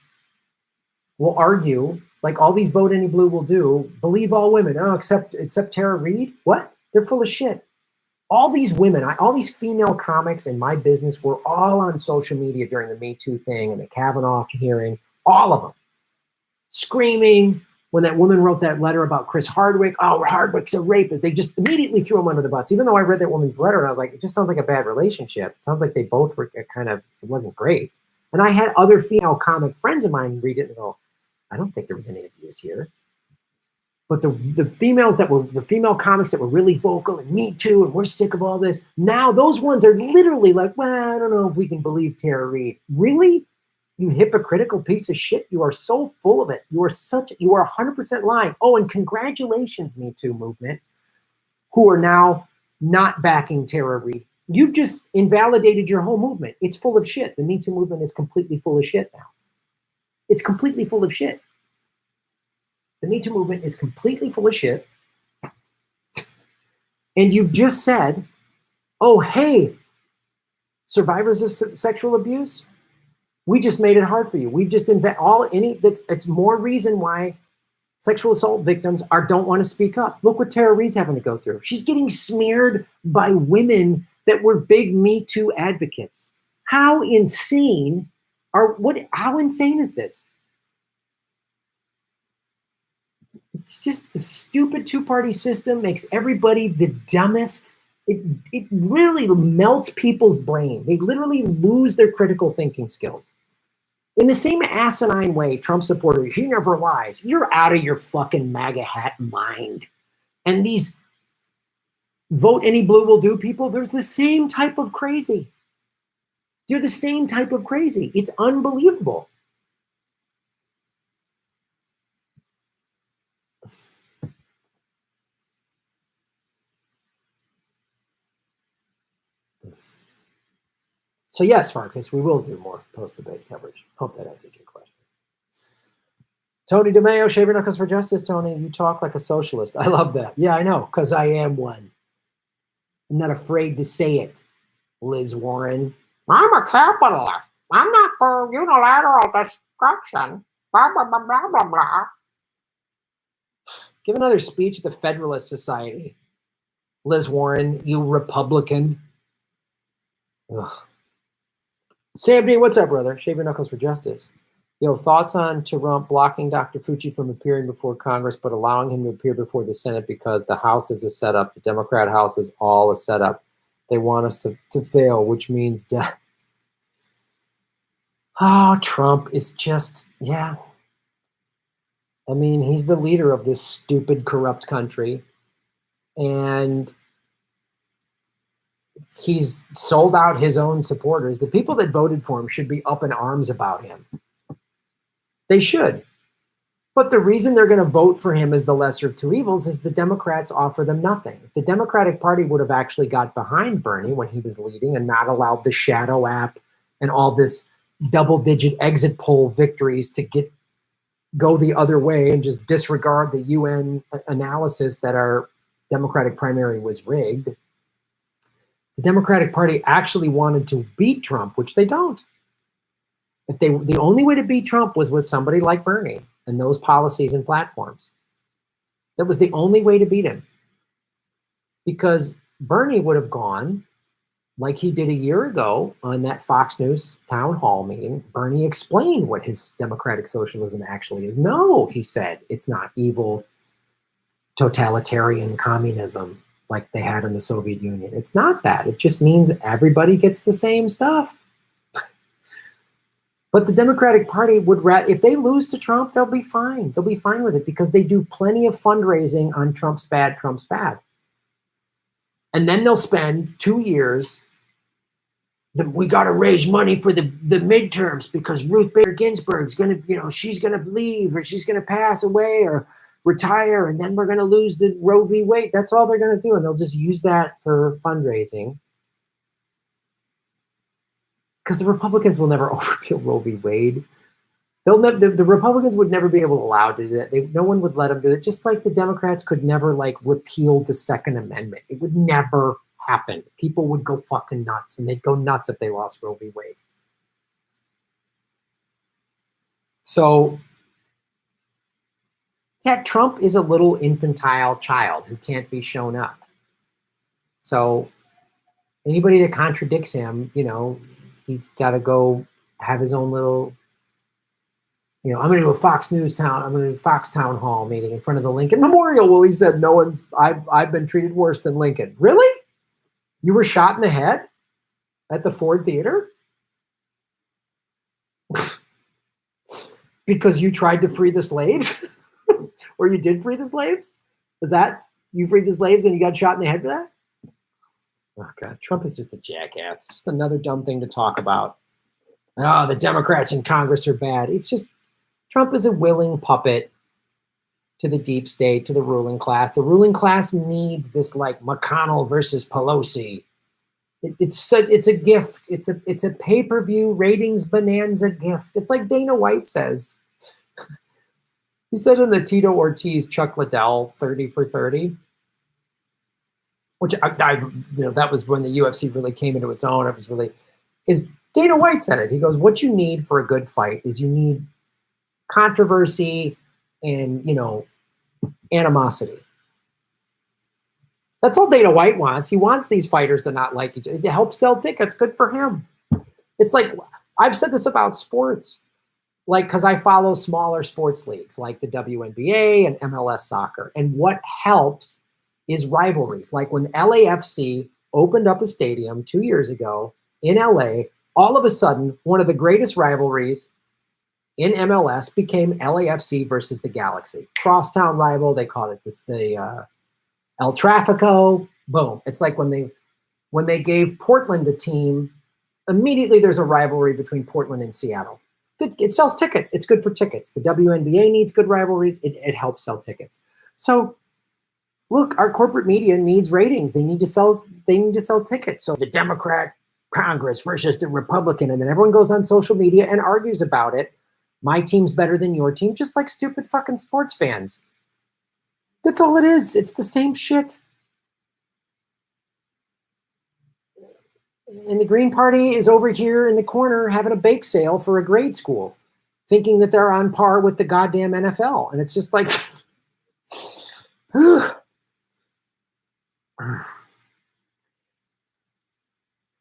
will argue, like all these Vote Any Blue will do, believe all women. Oh, except Tara Reid? What? They're full of shit. All these women, all these female comics in my business were all on social media during the Me Too thing and the Kavanaugh hearing, all of them, screaming when that woman wrote that letter about Chris Hardwick. Oh, Hardwick's a rapist. They just immediately threw him under the bus. Even though I read that woman's letter and I was like, it just sounds like a bad relationship. It sounds like they both were kind of, it wasn't great. And I had other female comic friends of mine read it and go, I don't think there was any abuse here. But the females that were, the female comics that were really vocal and Me Too and we're sick of all this, now those ones are literally like, well, I don't know if we can believe Tara Reid. Really? You hypocritical piece of shit. You are so full of it. You are 100% lying. Oh, and congratulations, Me Too movement, who are now not backing Tara Reid. You've just invalidated your whole movement. It's full of shit. The Me Too movement is completely full of shit now. It's completely full of shit. The Me Too movement is completely full of shit. And you've just said, oh, hey, survivors of sexual abuse, we just made it hard for you. We've just it's more reason why sexual assault victims don't want to speak up. Look what Tara Reid's having to go through. She's getting smeared by women that were big Me Too advocates. How insane how insane is this? It's just the stupid two-party system makes everybody the dumbest. It really melts people's brain. They literally lose their critical thinking skills. In the same asinine way, Trump supporter, he never lies. You're out of your fucking MAGA hat mind. And these Vote Any Blue will do people, they're the same type of crazy. They're the same type of crazy. It's unbelievable. So yes, Farkas, we will do more post-debate coverage. Hope that answered your question. Tony DeMeo, shave your knuckles for justice, Tony. You talk like a socialist. I love that. Yeah, I know, because I am one. I'm not afraid to say it, Liz Warren. I'm a capitalist. I'm not for unilateral destruction. Blah, blah, blah, blah, blah, blah. Give another speech at the Federalist Society. Liz Warren, you Republican. Ugh. Sam D, what's up, brother? Shave your knuckles for justice. Yo, thoughts on Trump blocking Dr. Fauci from appearing before Congress, but allowing him to appear before the Senate because the House is a setup. The Democrat House is all a setup. They want us to fail, which means death. Oh, Trump is just, yeah. I mean, he's the leader of this stupid, corrupt country. And he's sold out his own supporters. The people that voted for him should be up in arms about him. They should. But the reason they're going to vote for him as the lesser of two evils is the Democrats offer them nothing. If the Democratic Party would have actually got behind Bernie when he was leading and not allowed the shadow app and all this double-digit exit poll victories to go the other way and just disregard the UN analysis that our Democratic primary was rigged, the Democratic Party actually wanted to beat Trump, which they don't. The only way to beat Trump was with somebody like Bernie and those policies and platforms. That was the only way to beat him. Because Bernie would have gone like he did a year ago on that Fox News town hall meeting. Bernie explained what his democratic socialism actually is. No, he said, it's not evil totalitarian communism like they had in the Soviet Union. It's not that. It just means everybody gets the same stuff. But the Democratic Party would, if they lose to Trump, they'll be fine. They'll be fine with it because they do plenty of fundraising on Trump's bad, Trump's bad. And then they'll spend 2 years. We got to raise money for the midterms because Ruth Bader Ginsburg's going to, she's going to leave or she's going to pass away or retire. And then we're going to lose the Roe v. Wade. That's all they're going to do. And they'll just use that for fundraising. Because the Republicans will never overkill Roe v. Wade. The Republicans would never be able to allow to do that. No one would let them do it. Just like the Democrats could never repeal the Second Amendment. It would never happen. People would go fucking nuts, and they'd go nuts if they lost Roe v. Wade. So that Trump is a little infantile child who can't be shown up. So anybody that contradicts him, he's got to go have his own little, I'm going to do a Fox town hall meeting in front of the Lincoln Memorial. Well, he said, I've been treated worse than Lincoln. Really? You were shot in the head at the Ford Theater? Because you tried to free the slaves? Or you did free the slaves? Is that, you freed the slaves and you got shot in the head for that? Oh, God, Trump is just a jackass. Just another dumb thing to talk about. Oh, the Democrats in Congress are bad. It's just, Trump is a willing puppet to the deep state, to the ruling class. The ruling class needs this like McConnell versus Pelosi. It's a gift. It's a pay-per-view ratings bonanza gift. It's like Dana White says. He said in the Tito Ortiz, Chuck Liddell 30 for 30, which that was when the UFC really came into its own. It was really, is Dana White said it. He goes, what you need for a good fight is you need controversy and, animosity. That's all Dana White wants. He wants these fighters to not like each other. It helps sell tickets. Good for him. It's like, I've said this about sports, like, because I follow smaller sports leagues like the WNBA and MLS soccer. And what helps is rivalries. Like when LAFC opened up a stadium 2 years ago in LA, all of a sudden, one of the greatest rivalries in MLS became LAFC versus the Galaxy. Crosstown rival, they called it the El Tráfico. Boom. It's like when they gave Portland a team, immediately there's a rivalry between Portland and Seattle. It sells tickets. It's good for tickets. The WNBA needs good rivalries. It helps sell tickets. So look, our corporate media needs ratings. They need to sell tickets. So the Democrat Congress versus the Republican, and then everyone goes on social media and argues about it. My team's better than your team, just like stupid fucking sports fans. That's all it is. It's the same shit. And the Green Party is over here in the corner having a bake sale for a grade school, thinking that they're on par with the goddamn NFL. And it's just like,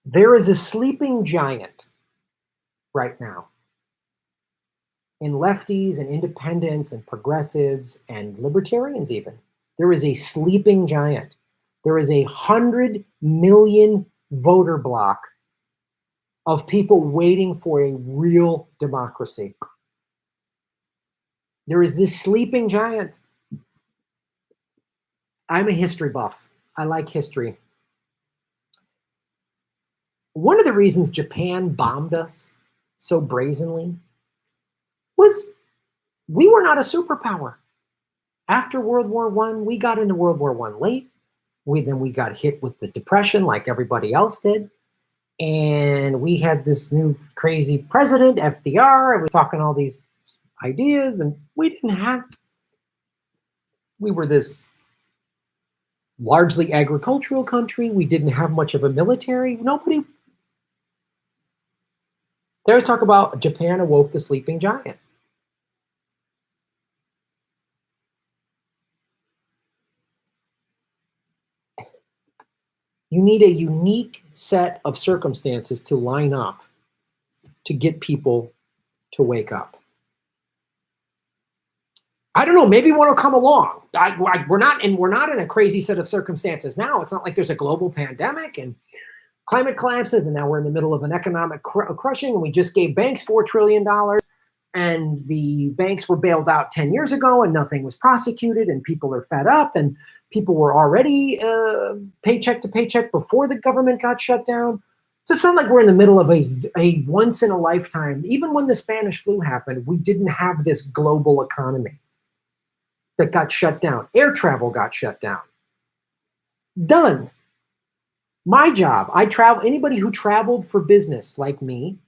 there is a sleeping giant right now in lefties and independents and progressives and libertarians even. There is a sleeping giant. There is 100 million voter block of people waiting for a real democracy. There is this sleeping giant. I'm a history buff. I like history. One of the reasons Japan bombed us so brazenly was we were not a superpower. After World War I, we got into World War I late. Then we got hit with the Depression like everybody else did. And we had this new crazy president, FDR, and was talking all these ideas, and we were this largely agricultural country. We didn't have much of a military. They always talk about Japan awoke the sleeping giant. You need a unique set of circumstances to line up to get people to wake up. I don't know. Maybe one will come along. We're not in a crazy set of circumstances now. It's not like there's a global pandemic and climate collapses, and now we're in the middle of an economic crushing, and we just gave banks $4 trillion, and the banks were bailed out 10 years ago, and nothing was prosecuted, and people are fed up, and people were already paycheck to paycheck before the government got shut down. So it's not like we're in the middle of a once in a lifetime. Even when the Spanish flu happened, we didn't have this global economy that got shut down. Air travel got shut down. Done. My job, anybody who traveled for business like me,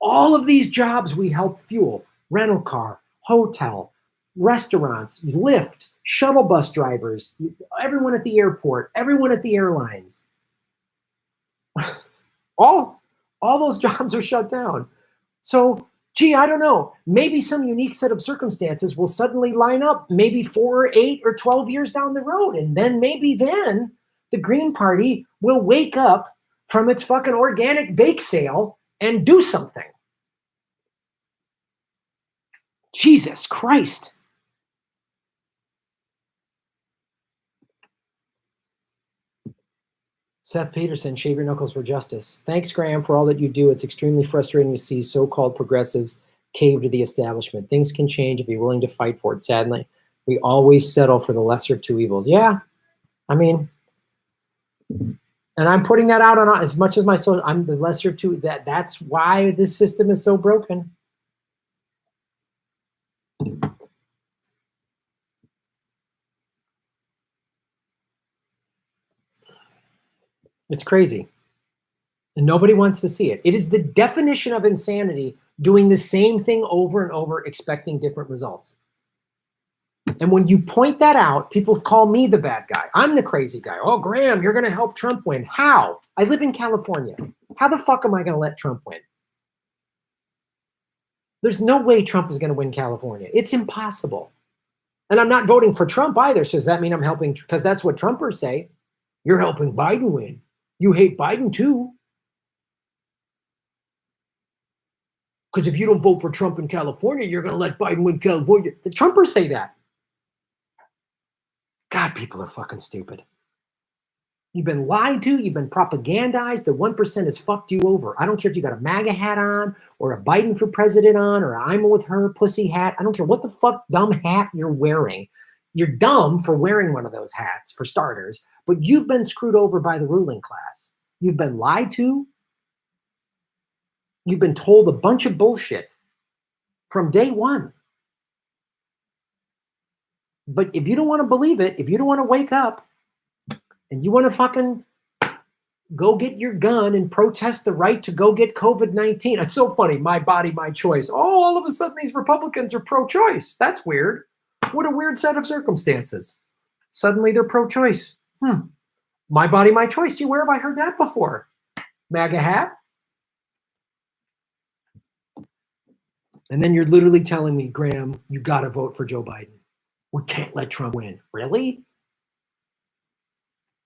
all of these jobs we help fuel: rental car, hotel, restaurants, Lyft, shuttle bus drivers, everyone at the airport, everyone at the airlines. all those jobs are shut down. So Gee, I don't know. Maybe some unique set of circumstances will suddenly line up maybe 4 or 8 or 12 years down the road. And then maybe then the Green Party will wake up from its fucking organic bake sale and do something. Jesus Christ. Seth Peterson, shave your knuckles for justice. Thanks, Graham, for all that you do. It's extremely frustrating to see so-called progressives cave to the establishment. Things can change if you're willing to fight for it. Sadly, we always settle for the lesser of two evils. Yeah, I mean, and I'm putting that out on as much as my soul. I'm the lesser of two. That's why this system is so broken. It's crazy. And nobody wants to see it. It is the definition of insanity, doing the same thing over and over, expecting different results. And when you point that out, people call me the bad guy. I'm the crazy guy. Oh, Graham, you're going to help Trump win. How? I live in California. How the fuck am I going to let Trump win? There's no way Trump is going to win California. It's impossible. And I'm not voting for Trump either. So does that mean I'm helping? Because that's what Trumpers say. You're helping Biden win. You hate Biden too. Because if you don't vote for Trump in California, you're going to let Biden win California. The Trumpers say that. God, people are fucking stupid. You've been lied to. You've been propagandized. The 1% has fucked you over. I don't care if you got a MAGA hat on or a Biden for president on or I'm with her pussy hat. I don't care what the fuck dumb hat you're wearing. You're dumb for wearing one of those hats, for starters, but you've been screwed over by the ruling class. You've been lied to. You've been told a bunch of bullshit from day one. But if you don't want to believe it, if you don't want to wake up and you want to fucking go get your gun and protest the right to go get COVID-19. It's so funny. My body, my choice. Oh, all of a sudden these Republicans are pro-choice. That's weird. What a weird set of circumstances. Suddenly they're pro-choice. My body, my choice. Gee, where have I heard that before? MAGA hat? And then you're literally telling me, Graham, you got to vote for Joe Biden. We can't let Trump win. Really?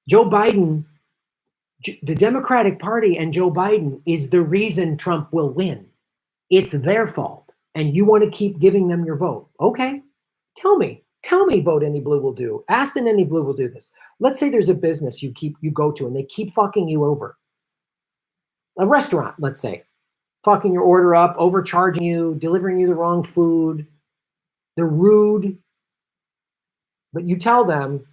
Joe Biden, the Democratic Party and Joe Biden is the reason Trump will win. It's their fault. And you want to keep giving them your vote. Okay. Tell me vote any blue will do. Ask and any blue will do this. Let's say there's a business you go to and they keep fucking you over. A restaurant, let's say. Fucking your order up, overcharging you, delivering you the wrong food. They're rude. But you tell them,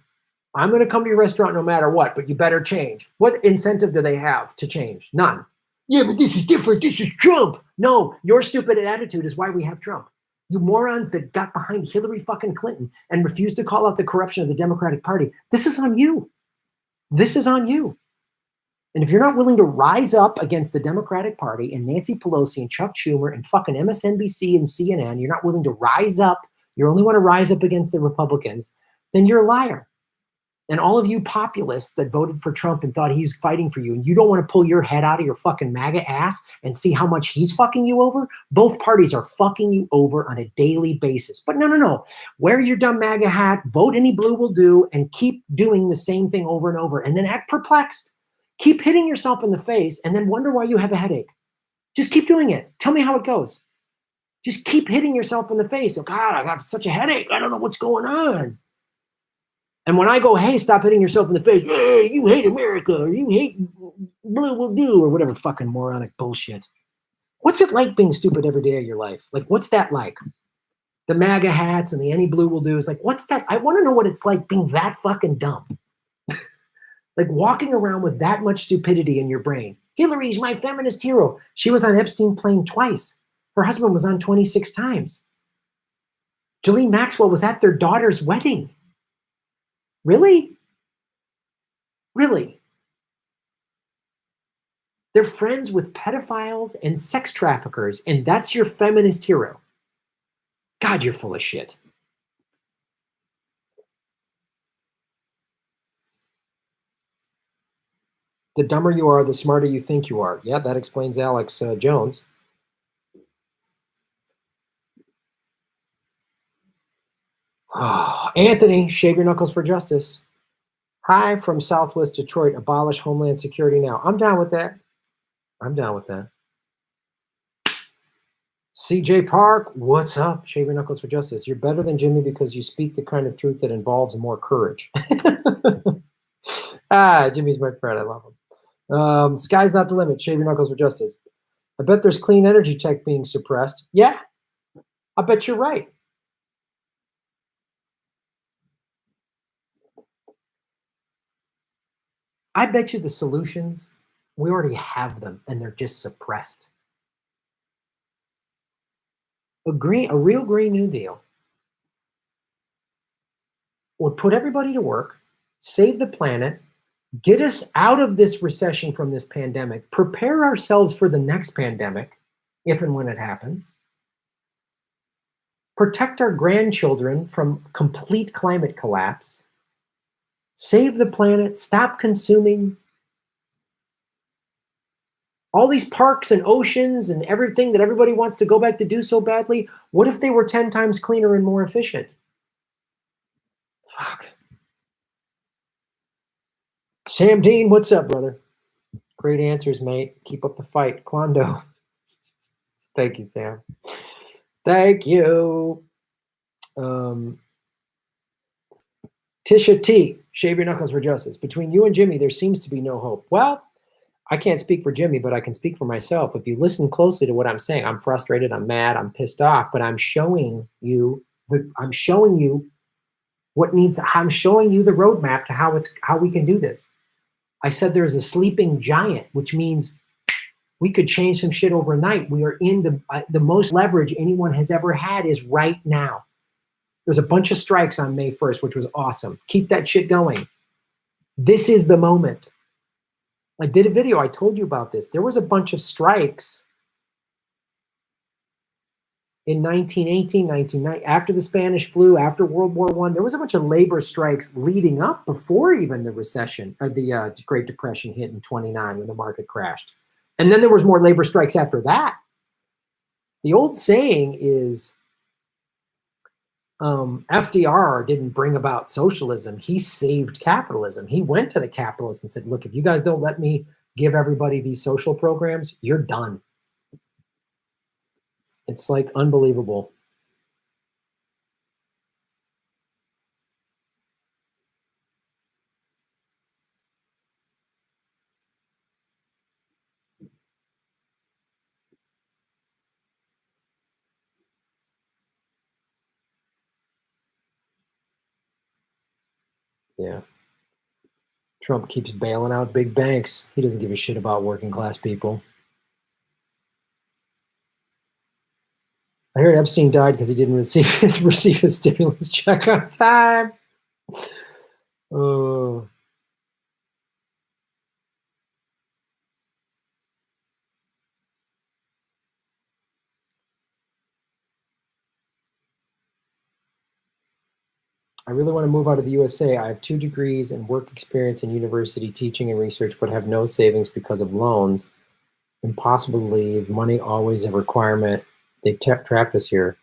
I'm going to come to your restaurant no matter what, but you better change. What incentive do they have to change? None. Yeah, but this is different. This is Trump. No, your stupid attitude is why we have Trump. You morons that got behind Hillary fucking Clinton and refused to call out the corruption of the Democratic Party. This is on you. This is on you. And if you're not willing to rise up against the Democratic Party and Nancy Pelosi and Chuck Schumer and fucking MSNBC and CNN, you're not willing to rise up, you only want to rise up against the Republicans, then you're a liar. And all of you populists that voted for Trump and thought he's fighting for you, and you don't want to pull your head out of your fucking MAGA ass and see how much he's fucking you over, both parties are fucking you over on a daily basis. But no. Wear your dumb MAGA hat, vote any blue will do, and keep doing the same thing over and over, and then act perplexed. Keep hitting yourself in the face and then wonder why you have a headache. Just keep doing it. Tell me how it goes. Just keep hitting yourself in the face. Oh, God, I got such a headache. I don't know what's going on. And when I go, hey, stop hitting yourself in the face. Hey, you hate America, or you hate blue will do, or whatever fucking moronic bullshit. What's it like being stupid every day of your life? Like, what's that like? The MAGA hats and the any blue will do is like, what's that? I want to know what it's like being that fucking dumb. Like walking around with that much stupidity in your brain. Hillary's my feminist hero. She was on Epstein plane twice. Her husband was on 26 times. Ghislaine Maxwell was at their daughter's wedding. Really? Really? They're friends with pedophiles and sex traffickers, and that's your feminist hero. God, you're full of shit. The dumber you are, the smarter you think you are. Yeah, that explains Alex Jones. Oh, Anthony, shave your knuckles for justice. Hi from Southwest Detroit. Abolish Homeland Security now. I'm down with that. I'm down with that. CJ Park, what's up? Shave your knuckles for justice. You're better than Jimmy because you speak the kind of truth that involves more courage. Jimmy's my friend. I love him. Sky's not the limit. Shave your knuckles for justice. I bet there's clean energy tech being suppressed. Yeah, I bet you're right. I bet you the solutions, we already have them and they're just suppressed. A real Green New Deal would put everybody to work, save the planet, get us out of this recession from this pandemic, prepare ourselves for the next pandemic, if and when it happens, protect our grandchildren from complete climate collapse, save the planet, stop consuming all these parks and oceans and everything that everybody wants to go back to do so badly. What if they were 10 times cleaner and more efficient? Fuck. Sam Dean, what's up, brother? Great answers, mate. Keep up the fight. Quando. Thank you, Sam. Thank you. Tisha T, shave your knuckles for justice. Between you and Jimmy, there seems to be no hope. Well, I can't speak for Jimmy, but I can speak for myself. If you listen closely to what I'm saying, I'm frustrated, I'm mad, I'm pissed off, but I'm showing you what needs. I'm showing you the roadmap to how we can do this. I said there's a sleeping giant, which means we could change some shit overnight. We are in the most leverage anyone has ever had is right now. There's a bunch of strikes on May 1st, which was awesome. Keep that shit going. This is the moment. I did a video. I told you about this. There was a bunch of strikes in 1918, 1990, after the Spanish flu, after World War I. There was a bunch of labor strikes leading up before even the recession, or the Great Depression hit in 29 when the market crashed. And then there was more labor strikes after that. The old saying is, FDR didn't bring about socialism. He saved capitalism. He went to the capitalists and said, look, if you guys don't let me give everybody these social programs, you're done. It's like unbelievable. Yeah. Trump keeps bailing out big banks. He doesn't give a shit about working class people. I heard Epstein died because he didn't receive his stimulus check on time. Oh. I really want to move out of the USA. I have 2 degrees and work experience in university teaching and research, but have no savings because of loans. Impossible to leave. Money always a requirement. They've trapped us here.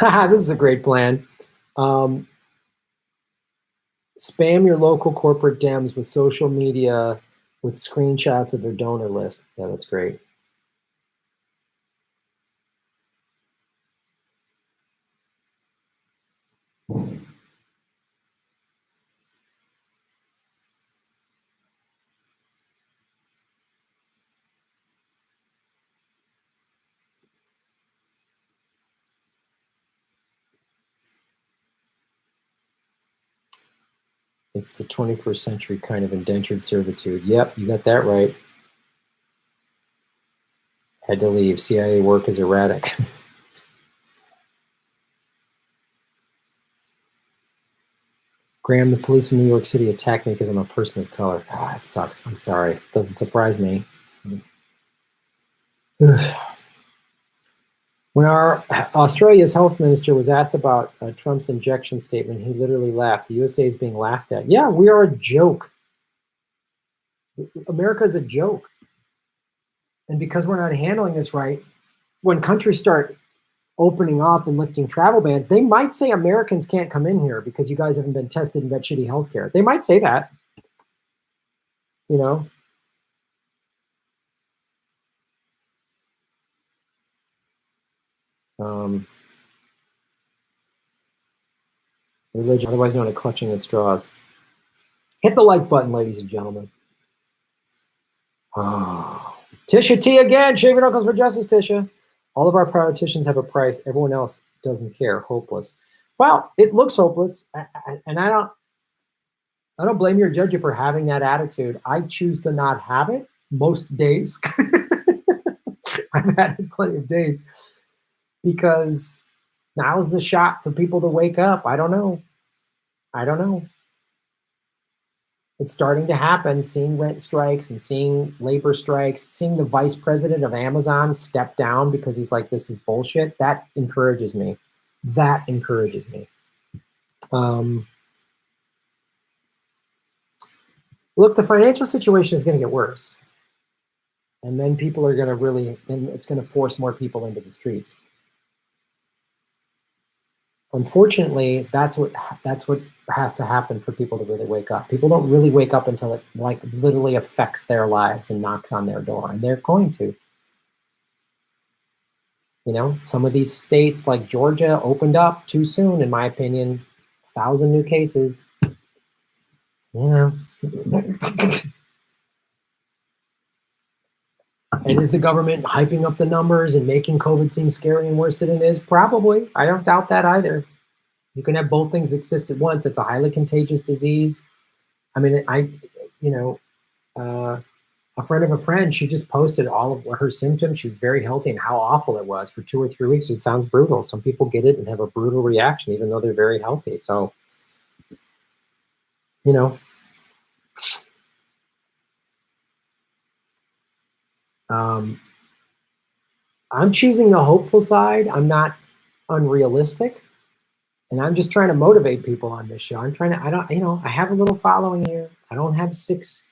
This is a great plan. Spam your local corporate Dems with social media with screenshots of their donor list. Yeah, that's great. It's the 21st century kind of indentured servitude. Yep, you got that right. Had to leave. CIA work is erratic. Graham, the police in New York City attacked me because I'm a person of color. It sucks. I'm sorry. It doesn't surprise me. When our Australia's health minister was asked about Trump's injection statement, he literally laughed. The USA is being laughed at. Yeah, we are a joke. America is a joke. And because we're not handling this right, when countries start opening up and lifting travel bans, they might say Americans can't come in here because you guys haven't been tested and got shitty healthcare. They might say that, you know. Religion, otherwise known as clutching at straws. Hit the like button, ladies and gentlemen. Oh. Tisha T again, shaving knuckles for justice, Tisha. All of our politicians have a price. Everyone else doesn't care. Hopeless. Well, it looks hopeless, and I don't blame you or judge you for having that attitude. I choose to not have it most days. I've had it plenty of days because now's the shot for people to wake up. I don't know. It's starting to happen, seeing rent strikes and seeing labor strikes, seeing the vice president of Amazon step down because he's like, this is bullshit. That encourages me. Look, the financial situation is going to get worse. And then people are going to really, and it's going to force more people into the streets. Unfortunately, that's what has to happen for people to really wake up. People don't really wake up until it like literally affects their lives and knocks on their door, and they're going to. You know, some of these states like Georgia opened up too soon, in my opinion. 1,000 new cases. You know. And is the government hyping up the numbers and making COVID seem scary and worse than it is? Probably. I don't doubt that either. You can have both things exist at once. It's a highly contagious disease. I mean, a friend of a friend, she just posted all of her symptoms. She was very healthy and how awful it was for 2 or 3 weeks. It sounds brutal. Some people get it and have a brutal reaction, even though they're very healthy. So, you know, I'm choosing the hopeful side. I'm not unrealistic. And I'm just trying to motivate people on this show. I have a little following here. I don't have 6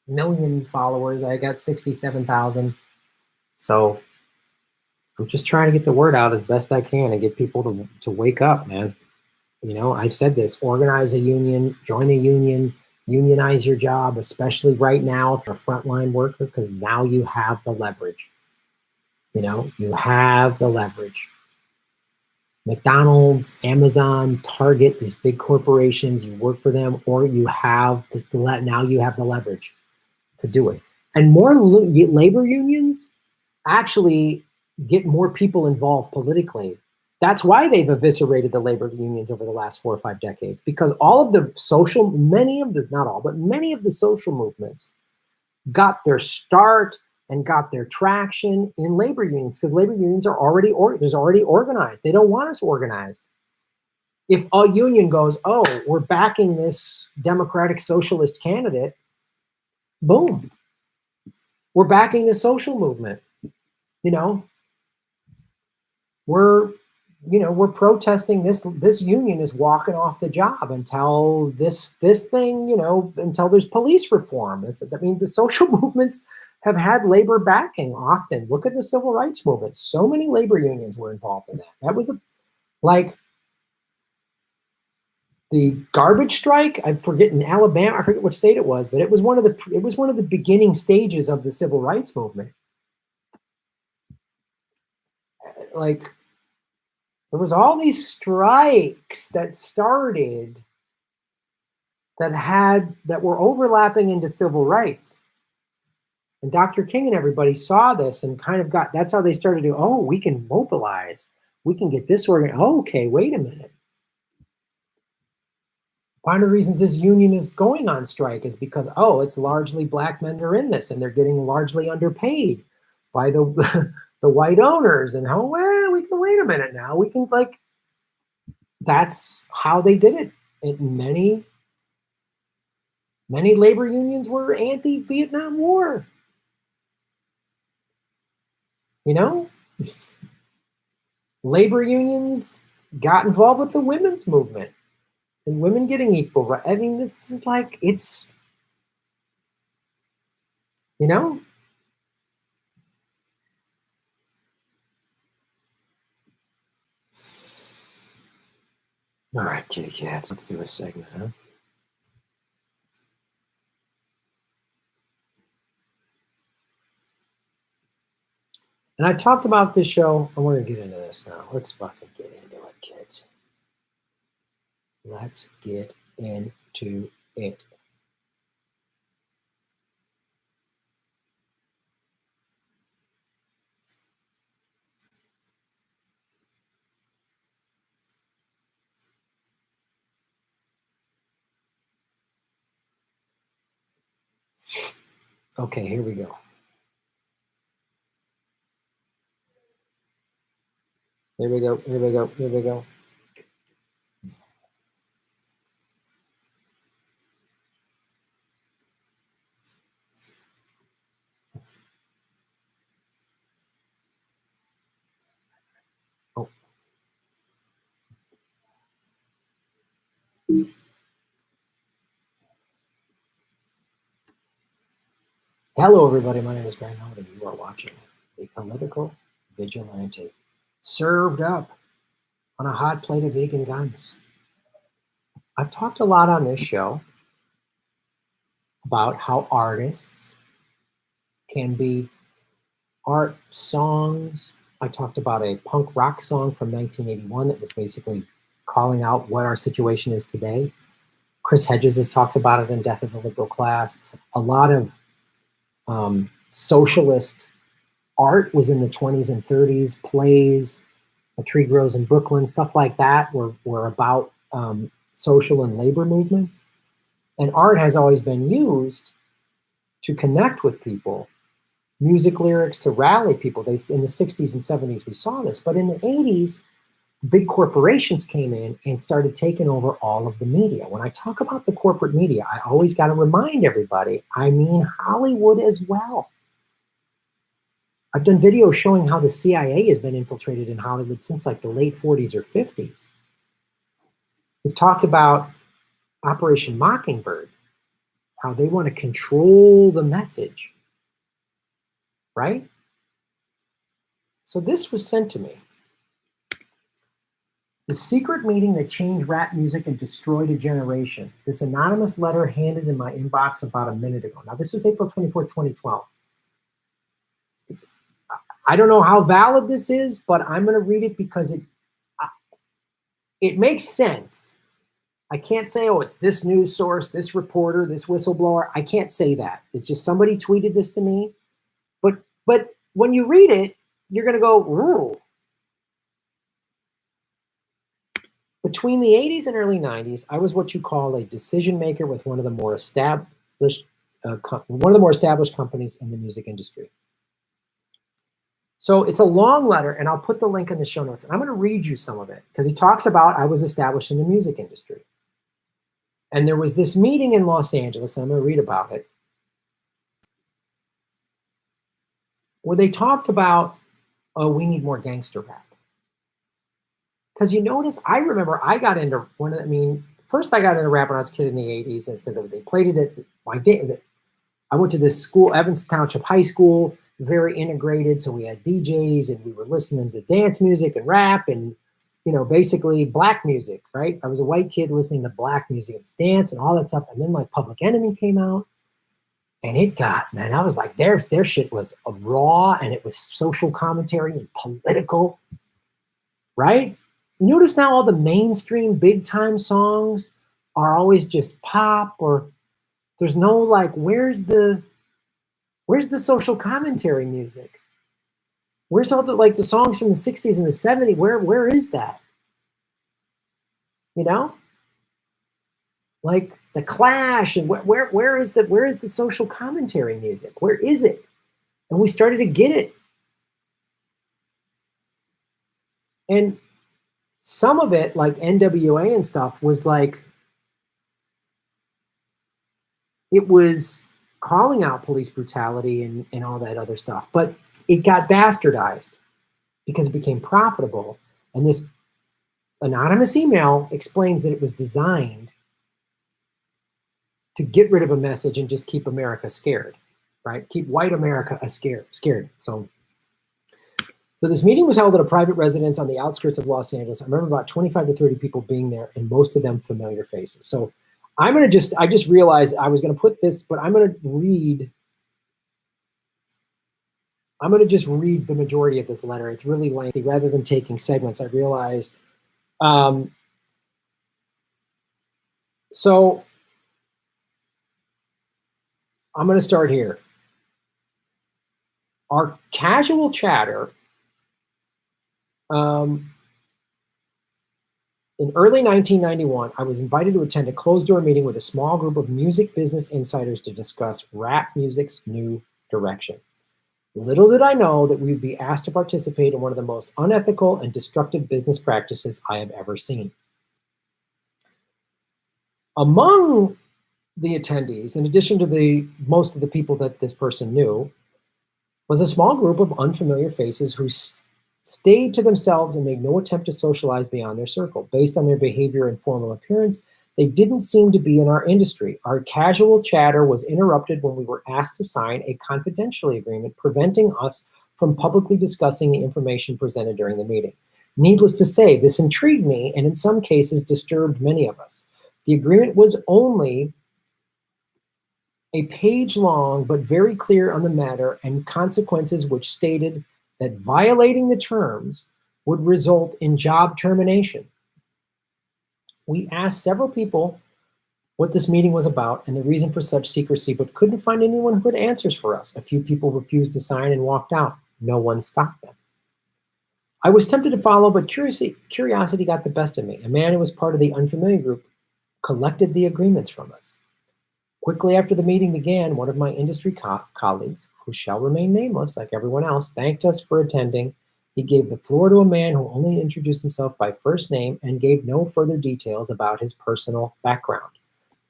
million followers. I got 67,000. So I'm just trying to get the word out as best I can and get people to wake up, man. You know, I've said this, organize a union, join a union, unionize your job, especially right now if you're a frontline worker, because now you have the leverage. You know, you have the leverage. McDonald's, Amazon, Target, these big corporations, you work for them, or you have now you have the leverage to do it. And more labor unions actually get more people involved politically. That's why they've eviscerated the labor unions over the last 4 or 5 decades, because all of the many of the social movements got their start and got their traction in labor unions, because labor unions are already organized. They don't want us organized. If a union goes, oh, we're backing this democratic socialist candidate, boom, we're backing the social movement. You know, we're protesting this union is walking off the job until this thing, until there's police reform. The social movements have had labor backing often. Look at the civil rights movement. So many labor unions were involved in that. That was like the garbage strike. I forget in Alabama. I forget what state it was, but it was one of the beginning stages of the civil rights movement. Like there was all these strikes that started that were overlapping into civil rights. And Dr. King and everybody saw this and kind of that's how they started to, oh, we can mobilize. We can get this organized. Oh, okay, wait a minute. One of the reasons this union is going on strike is because, oh, it's largely black men that are in this and they're getting largely underpaid by the the white owners. And we can wait a minute now. We can that's how they did it. And many labor unions were anti-Vietnam War. You know? Labor unions got involved with the women's movement and women getting equal right. I mean, this is like, it's, you know? All right, kitty cats, let's do a segment, huh? And I've talked about this show. I want to get into this now. Let's fucking get into it, kids. Let's get into it. Okay, here we go. Here we go. Here we go. Here we go. Oh. Hello, everybody. My name is Graham Heldt, and you are watching a political vigilante served up on a hot plate of vegan guns. I've talked a lot on this show about how artists can be art songs. I talked about a punk rock song from 1981 that was basically calling out what our situation is today. Chris Hedges has talked about it in Death of the Liberal Class. A lot of socialist art was in the 20s and 30s, plays, A Tree Grows in Brooklyn, stuff like that were about social and labor movements. And art has always been used to connect with people, music lyrics to rally people. In the 60s and 70s, we saw this. But in the 80s, big corporations came in and started taking over all of the media. When I talk about the corporate media, I always got to remind everybody, I mean Hollywood as well. I've done videos showing how the CIA has been infiltrated in Hollywood since like the late 40s or 50s. We've talked about Operation Mockingbird, how they want to control the message, right? So this was sent to me. The secret meeting that changed rap music and destroyed a generation. This anonymous letter handed in my inbox about a minute ago. Now, this was April 24, 2012. I don't know how valid this is, but I'm going to read it because it makes sense. I can't say, oh, it's this news source, this reporter, this whistleblower. I can't say that. It's just somebody tweeted this to me. But when you read it, you're going to go, ooh. Between the 80s and early 90s, I was what you call a decision maker with one of the more established companies in the music industry. So it's a long letter, and I'll put the link in the show notes. And I'm going to read you some of it because he talks about I was established in the music industry. And there was this meeting in Los Angeles, and I'm going to read about it, where they talked about, oh, we need more gangster rap. Because you notice, I remember I got into first I got into rap when I was a kid in the 80s, and because they played it at my day. I went to this school, Evans Township High School, very integrated. So we had DJs and we were listening to dance music and rap and, basically black music, right? I was a white kid listening to black music and dance and all that stuff. And then like Public Enemy came out and I was like, their shit was raw and it was social commentary and political, right? Notice now all the mainstream big time songs are always just pop, or there's no like, where's the social commentary music? Where's all the songs from the 60s and the 70s? Where is that? Like the Clash, and where is the social commentary music? Where is it? And we started to get it. And some of it, like NWA and stuff, was like, it was calling out police brutality and all that other stuff. But it got bastardized because it became profitable. And this anonymous email explains that it was designed to get rid of a message and just keep America scared, right? Keep white America scared. So this meeting was held at a private residence on the outskirts of Los Angeles. I remember about 25 to 30 people being there, and most of them familiar faces. So I just realized I was going to put this, but I'm going to just read the majority of this letter. It's really lengthy. Rather than taking segments, I realized. So I'm going to start here. Our casual chatter in early 1991, I was invited to attend a closed-door meeting with a small group of music business insiders to discuss rap music's new direction. Little did I know that we would be asked to participate in one of the most unethical and destructive business practices I have ever seen. Among the attendees, in addition to most of the people that this person knew, was a small group of unfamiliar faces who stayed to themselves and made no attempt to socialize beyond their circle. Based on their behavior and formal appearance, they didn't seem to be in our industry. Our casual chatter was interrupted when we were asked to sign a confidentiality agreement, preventing us from publicly discussing the information presented during the meeting. Needless to say, this intrigued me and in some cases disturbed many of us. The agreement was only a page long, but very clear on the matter and consequences, which stated that violating the terms would result in job termination. We asked several people what this meeting was about and the reason for such secrecy, but couldn't find anyone who had answers for us. A few people refused to sign and walked out. No one stopped them. I was tempted to follow, but curiosity got the best of me. A man who was part of the unfamiliar group collected the agreements from us. Quickly after the meeting began, one of my industry colleagues, who shall remain nameless like everyone else, thanked us for attending. He gave the floor to a man who only introduced himself by first name and gave no further details about his personal background.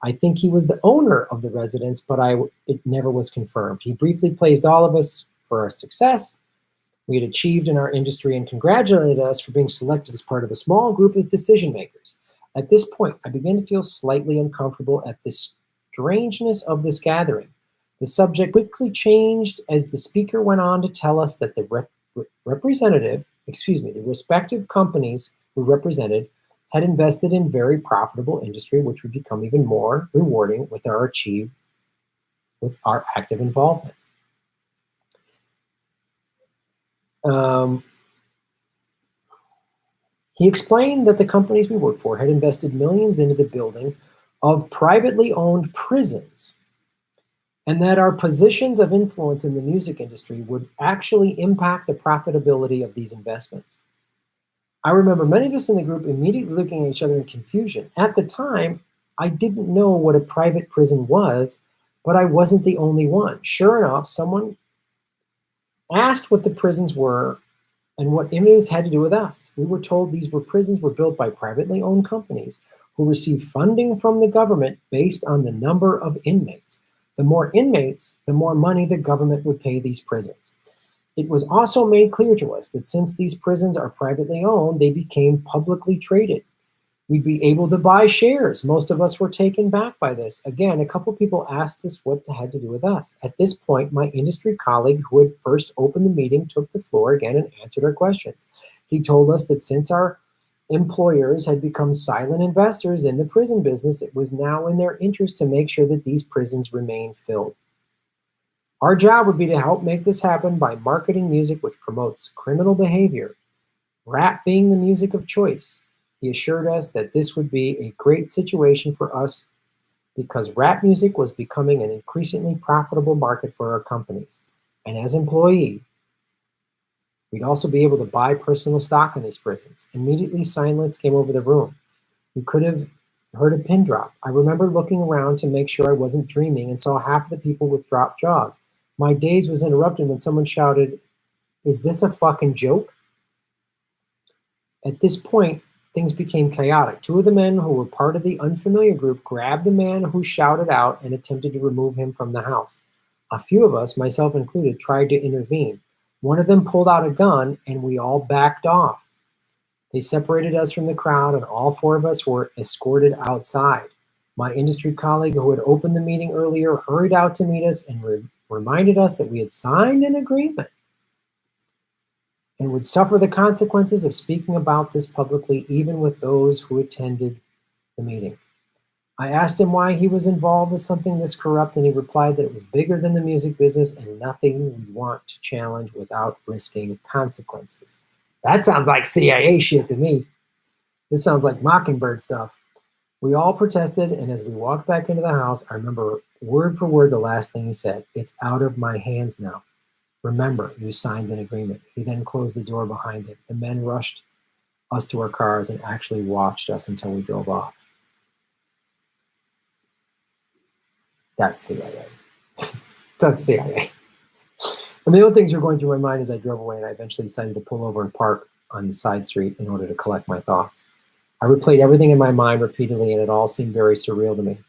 I think he was the owner of the residence, but it never was confirmed. He briefly praised all of us for our success we had achieved in our industry and congratulated us for being selected as part of a small group as decision makers. At this point, I began to feel slightly uncomfortable at the strangeness of this gathering. The subject quickly changed as the speaker went on to tell us that the respective companies we represented had invested in very profitable industry, which would become even more rewarding with our active involvement. He explained that the companies we worked for had invested millions into the building of privately owned prisons, and that our positions of influence in the music industry would actually impact the profitability of these investments. I remember many of us in the group immediately looking at each other in confusion. At the time, I didn't know what a private prison was, but I wasn't the only one. Sure enough, someone asked what the prisons were and what inmates had to do with us. We were told these prisons were built by privately owned companies who received funding from the government based on the number of inmates. The more inmates, the more money the government would pay these prisons. It was also made clear to us that since these prisons are privately owned, they became publicly traded. We'd be able to buy shares. Most of us were taken back by this. Again, a couple people asked us what it had to do with us. At this point, my industry colleague who had first opened the meeting took the floor again and answered our questions. He told us that since our employers had become silent investors in the prison business, it was now in their interest to make sure that these prisons remain filled. Our job would be to help make this happen by marketing music which promotes criminal behavior, rap being the music of choice. He assured us that this would be a great situation for us because rap music was becoming an increasingly profitable market for our companies. And as employee, we'd also be able to buy personal stock in these prisons. Immediately, silence came over the room. You could have heard a pin drop. I remember looking around to make sure I wasn't dreaming and saw half of the people with dropped jaws. My daze was interrupted when someone shouted, "Is this a fucking joke?" At this point, things became chaotic. Two of the men who were part of the unfamiliar group grabbed the man who shouted out and attempted to remove him from the house. A few of us, myself included, tried to intervene. One of them pulled out a gun and we all backed off. They separated us from the crowd, and all four of us were escorted outside. My industry colleague who had opened the meeting earlier hurried out to meet us and reminded us that we had signed an agreement and would suffer the consequences of speaking about this publicly, even with those who attended the meeting. I asked him why he was involved with something this corrupt, and he replied that it was bigger than the music business and nothing we'd want to challenge without risking consequences. That sounds like CIA shit to me. This sounds like Mockingbird stuff. We all protested, and as we walked back into the house, I remember word for word the last thing he said. "It's out of my hands now. Remember, you signed an agreement." He then closed the door behind him. The men rushed us to our cars and actually watched us until we drove off. That's CIA. That's CIA. A million things were going through my mind as I drove away, and I eventually decided to pull over and park on the side street in order to collect my thoughts. I replayed everything in my mind repeatedly, and it all seemed very surreal to me.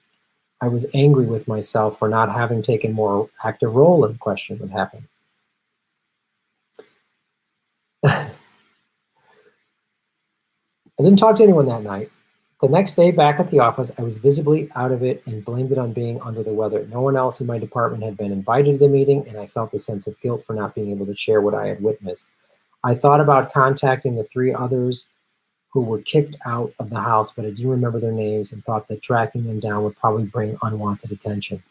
I was angry with myself for not having taken a more active role in questioning what happened. I didn't talk to anyone that night. The next day, back at the office, I was visibly out of it and blamed it on being under the weather. No one else in my department had been invited to the meeting, and I felt a sense of guilt for not being able to share what I had witnessed. I thought about contacting the 3 others who were kicked out of the house, but I didn't remember their names and thought that tracking them down would probably bring unwanted attention.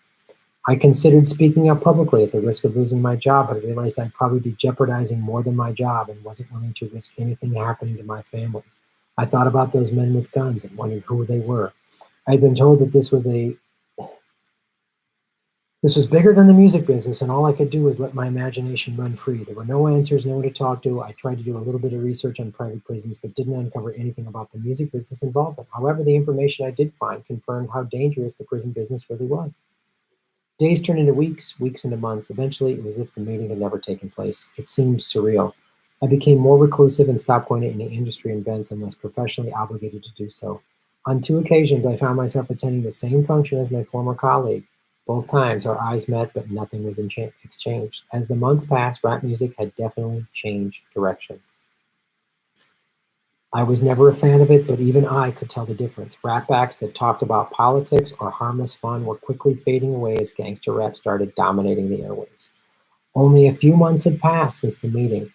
I considered speaking up publicly at the risk of losing my job, but I realized I'd probably be jeopardizing more than my job and wasn't willing to risk anything happening to my family. I thought about those men with guns and wondered who they were. I had been told that this was bigger than the music business, and all I could do was let my imagination run free. There were no answers, no one to talk to. I tried to do a little bit of research on private prisons, but didn't uncover anything about the music business involvement. However, the information I did find confirmed how dangerous the prison business really was. Days turned into weeks, weeks into months. Eventually, it was as if the meeting had never taken place. It seemed surreal. I became more reclusive and stopped going to any industry events unless professionally obligated to do so. On 2 occasions, I found myself attending the same function as my former colleague. Both times, our eyes met, but nothing was exchanged. As the months passed, rap music had definitely changed direction. I was never a fan of it, but even I could tell the difference. Rap acts that talked about politics or harmless fun were quickly fading away as gangster rap started dominating the airwaves. Only a few months had passed since the meeting,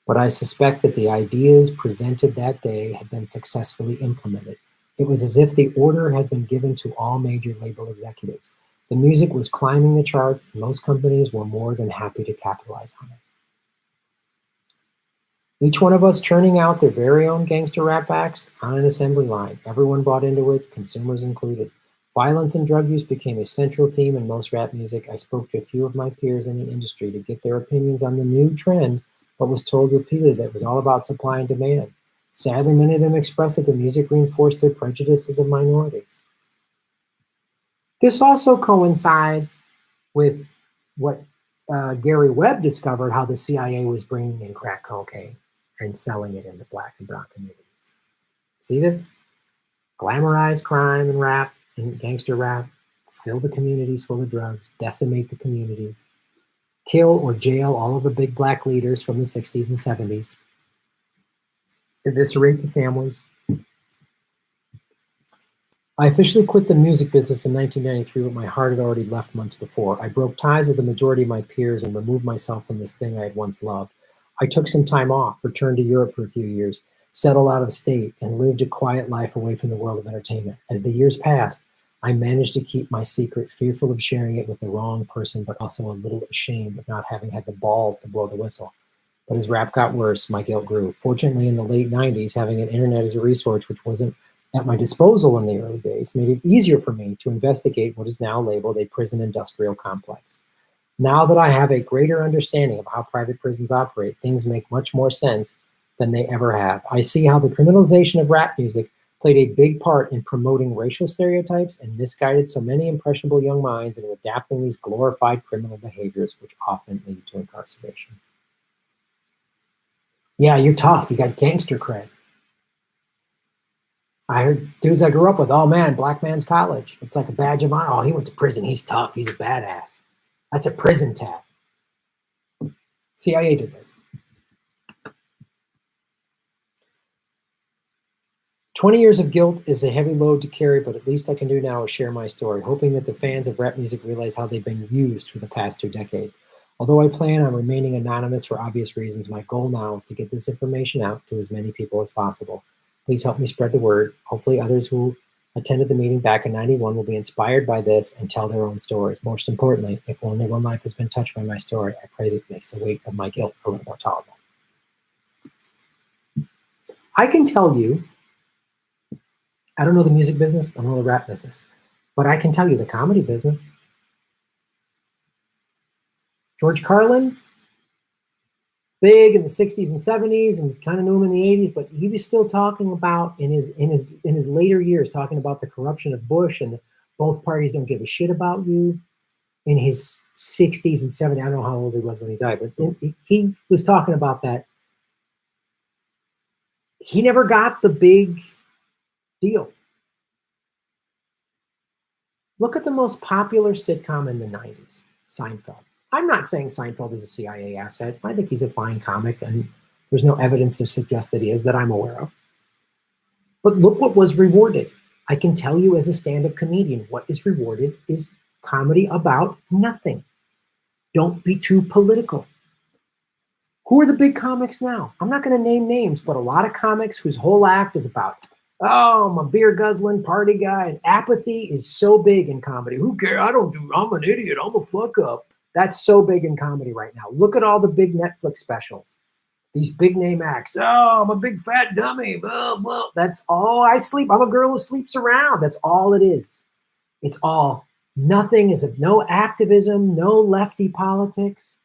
but I suspect that the ideas presented that day had been successfully implemented. It was as if the order had been given to all major label executives. The music was climbing the charts, and most companies were more than happy to capitalize on it. Each one of us churning out their very own gangster rap acts on an assembly line. Everyone bought into it, consumers included. Violence and drug use became a central theme in most rap music. I spoke to a few of my peers in the industry to get their opinions on the new trend, but was told repeatedly that it was all about supply and demand. Sadly, many of them expressed that the music reinforced their prejudices of minorities. This also coincides with what Gary Webb discovered, how the CIA was bringing in crack cocaine and selling it in the Black and brown communities. See this? Glamorize crime and rap and gangster rap, fill the communities full of drugs, decimate the communities, kill or jail all of the big black leaders from the 60s and 70s, eviscerate the families. I officially quit the music business in 1993, but my heart had already left months before. I broke ties with the majority of my peers and removed myself from this thing I had once loved. I took some time off, returned to Europe for a few years, settled out of state, and lived a quiet life away from the world of entertainment. As the years passed, I managed to keep my secret, fearful of sharing it with the wrong person, but also a little ashamed of not having had the balls to blow the whistle. But as rap got worse, my guilt grew. Fortunately, in the late 90s, having an internet as a resource, which wasn't at my disposal in the early days, made it easier for me to investigate what is now labeled a prison industrial complex. Now that I have a greater understanding of how private prisons operate, things make much more sense than they ever have. I see how the criminalization of rap music played a big part in promoting racial stereotypes and misguided so many impressionable young minds into adapting these glorified criminal behaviors, which often lead to incarceration. Yeah, you're tough. You got gangster cred. I heard dudes I grew up with, oh man, black man's college. It's like a badge of honor. Oh, he went to prison. He's tough. He's a badass. That's a prison tab. CIA did this. 20 years of guilt is a heavy load to carry, but at least I can do now is share my story, hoping that the fans of rap music realize how they've been used for the past 2 decades. Although I plan on remaining anonymous for obvious reasons, my goal now is to get this information out to as many people as possible. Please help me spread the word. Hopefully others who attended the meeting back in 91 will be inspired by this and tell their own stories. Most importantly, if only one life has been touched by my story, I pray that it makes the weight of my guilt a little more tolerable. I can tell you, I don't know the music business, I don't know the rap business, but I can tell you the comedy business. George Carlin, big in the 60s and 70s and kind of knew him in the 80s, but he was still talking about in his later years, talking about the corruption of Bush and both parties don't give a shit about you. In his 60s and 70s, I don't know how old he was when he died, but he was talking about that. He never got the big deal. Look at the most popular sitcom in the 90s, Seinfeld. I'm not saying Seinfeld is a CIA asset. I think he's a fine comic, and there's no evidence to suggest that he is that I'm aware of. But look what was rewarded. I can tell you as a stand-up comedian, what is rewarded is comedy about nothing. Don't be too political. Who are the big comics now? I'm not going to name names, but a lot of comics whose whole act is about, oh, I'm a beer guzzling party guy, and apathy is so big in comedy. Who cares? I'm an idiot. I'm a fuck up. That's so big in comedy right now. Look at all the big Netflix specials. These big name acts. Oh, I'm a big fat dummy. Blah, blah. That's all I sleep. I'm a girl who sleeps around. That's all it is. It's all. Nothing is no activism, no lefty politics.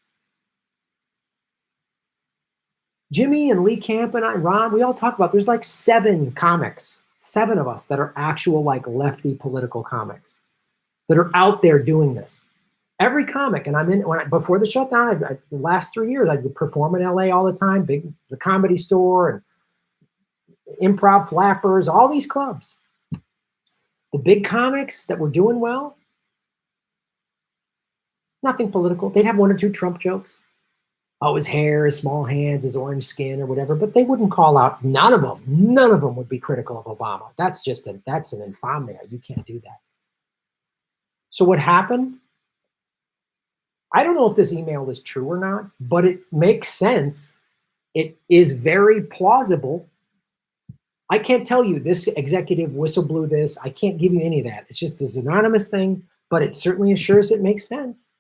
Jimmy and Lee Camp and I, Ron, we all talk about, there's like 7 comics, 7 of us that are actual like lefty political comics that are out there doing this. Every comic, and I'm in, before the shutdown, the last 3 years, I would perform in LA all the time, the Comedy Store and Improv Flappers, all these clubs. The big comics that were doing well, nothing political. They'd have 1 or 2 Trump jokes. Oh, his hair, his small hands, his orange skin or whatever, but they wouldn't call out, none of them would be critical of Obama. That's an infamia. You can't do that. So what happened? I don't know if this email is true or not, but it makes sense. It is very plausible. I can't tell you this executive whistle blew this. I can't give you any of that. It's just this anonymous thing, but it certainly assures it makes sense.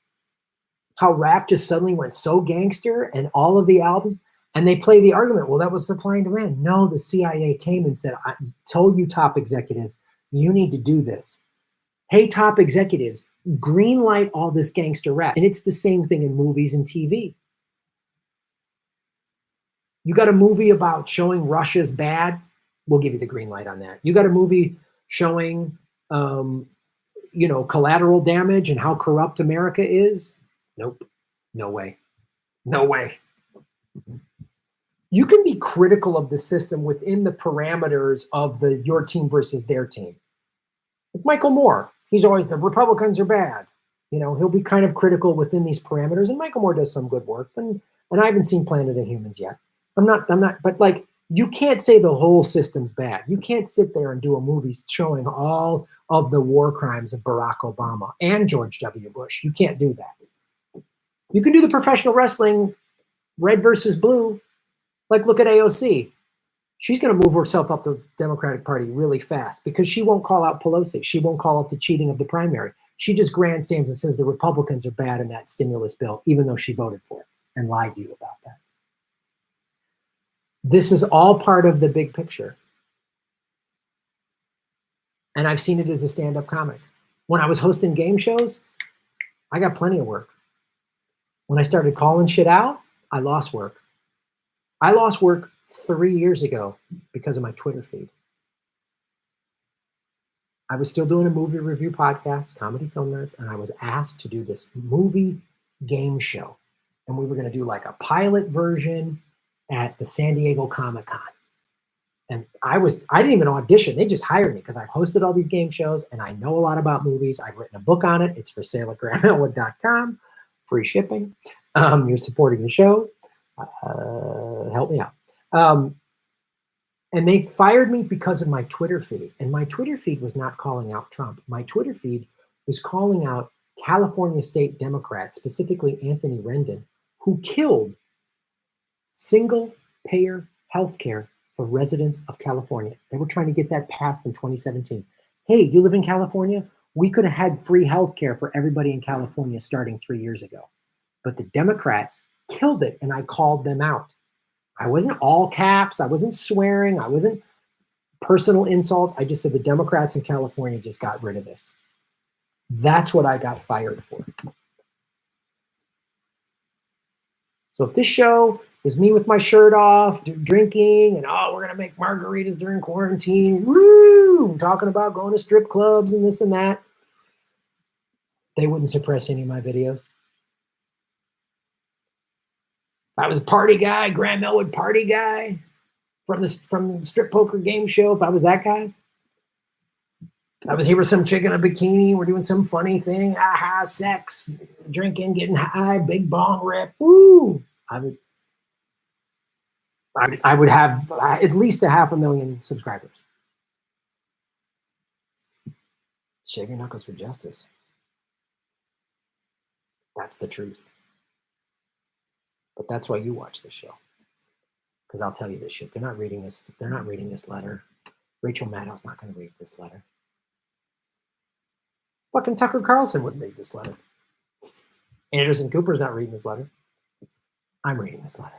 How rap just suddenly went so gangster and all of the albums, and they play the argument, well, that was supply and demand. No, the CIA came and said, I told you top executives, you need to do this. Hey, top executives, green light all this gangster rap. And it's the same thing in movies and TV. You got a movie about showing Russia's bad, we'll give you the green light on that. You got a movie showing, collateral damage and how corrupt America is, nope, no way, no way. You can be critical of the system within the parameters of your team versus their team. Like Michael Moore, he's always, the Republicans are bad. He'll be kind of critical within these parameters, and Michael Moore does some good work, and I haven't seen Planet of Humans yet. I'm not, but like, you can't say the whole system's bad. You can't sit there and do a movie showing all of the war crimes of Barack Obama and George W. Bush. You can't do that. You can do the professional wrestling, red versus blue. Like, look at AOC. She's going to move herself up the Democratic Party really fast because she won't call out Pelosi. She won't call out the cheating of the primary. She just grandstands and says the Republicans are bad in that stimulus bill, even though she voted for it and lied to you about that. This is all part of the big picture. And I've seen it as a stand-up comic. When I was hosting game shows, I got plenty of work. When I started calling shit out, I lost work. I lost work 3 years ago because of my Twitter feed. I was still doing a movie review podcast, Comedy Film Nerds, and I was asked to do this movie game show. And we were going to do like a pilot version at the San Diego Comic-Con. And I didn't even audition. They just hired me because I've hosted all these game shows and I know a lot about movies. I've written a book on it. It's for sale at grahamelwood.com. Free shipping. You're supporting the show. Help me out. And they fired me because of my Twitter feed. And my Twitter feed was not calling out Trump. My Twitter feed was calling out California state Democrats, specifically Anthony Rendon, who killed single-payer health care for residents of California. They were trying to get that passed in 2017. Hey, you live in California? We could have had free health care for everybody in California starting 3 years ago. But the Democrats killed it, and I called them out. I wasn't all caps. I wasn't swearing. I wasn't personal insults. I just said the Democrats in California just got rid of this. That's what I got fired for. So if this show was me with my shirt off, drinking, and oh, we're going to make margaritas during quarantine, woo, talking about going to strip clubs and this and that, they wouldn't suppress any of my videos. If I was a party guy, Graham Elwood party guy from the strip poker game show, if I was that guy, I was here with some chick in a bikini, we're doing some funny thing, aha, sex, drinking, getting high, big bong rip, woo, I would have at least 500,000 subscribers. Shave your knuckles for justice. That's the truth. But that's why you watch this show. Because I'll tell you this shit. They're not reading this. They're not reading this letter. Rachel Maddow's not going to read this letter. Fucking Tucker Carlson wouldn't read this letter. Anderson Cooper's not reading this letter. I'm reading this letter.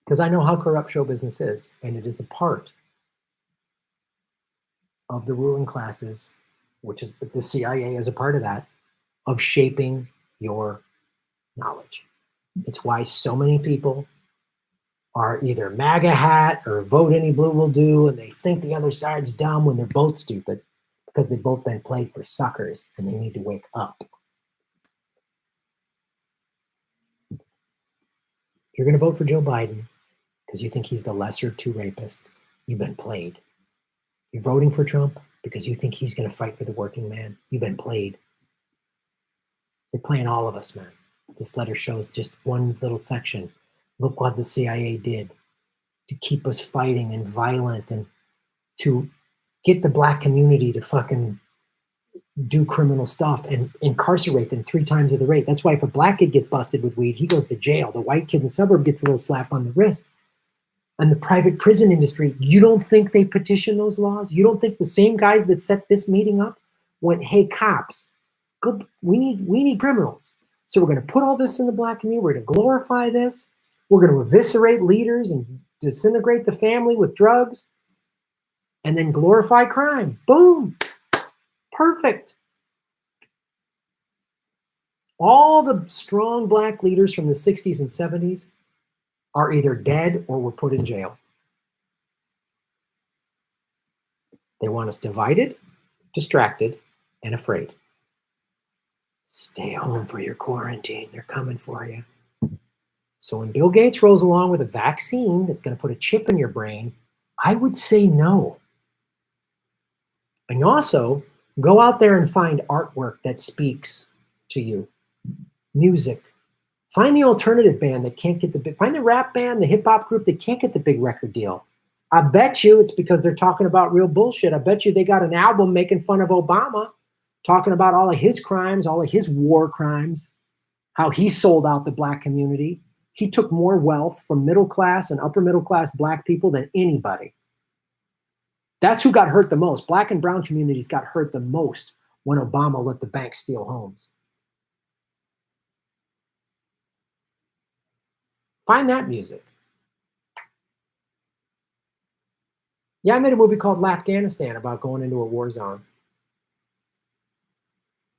Because I know how corrupt show business is, and it is a part of the ruling classes, which is the CIA is a part of that, of shaping your knowledge. It's why so many people are either MAGA hat or vote any blue will do, and they think the other side's dumb when they're both stupid because they've both been played for suckers and they need to wake up. You're going to vote for Joe Biden because you think he's the lesser of two rapists. You've been played. You're voting for Trump because you think he's going to fight for the working man. You've been played. They're playing all of us, man. This letter shows just one little section. Look what the CIA did to keep us fighting and violent and to get the black community to fucking do criminal stuff and incarcerate them 3 times at the rate. That's why if a black kid gets busted with weed, he goes to jail. The white kid in the suburb gets a little slap on the wrist. And the private prison industry, you don't think they petition those laws? You don't think the same guys that set this meeting up went, hey, cops, go, we need criminals. So we're going to put all this in the black community. We're going to glorify this. We're going to eviscerate leaders and disintegrate the family with drugs and then glorify crime. Boom. Perfect. All the strong black leaders from the 60s and 70s are either dead or were put in jail. They want us divided, distracted, and afraid. Stay home for your quarantine. They're coming for you. So when Bill Gates rolls along with a vaccine that's going to put a chip in your brain, I would say no. And also, go out there and find artwork that speaks to you. Music. Find the alternative band that can't get the big, find the rap band, the hip hop group that can't get the big record deal. I bet you it's because they're talking about real bullshit. I bet you they got an album making fun of Obama, talking about all of his crimes, all of his war crimes, how he sold out the black community. He took more wealth from middle class and upper middle class black people than anybody. That's who got hurt the most. Black and brown communities got hurt the most when Obama let the banks steal homes. Find that music. Yeah, I made a movie called Afghanistan about going into a war zone.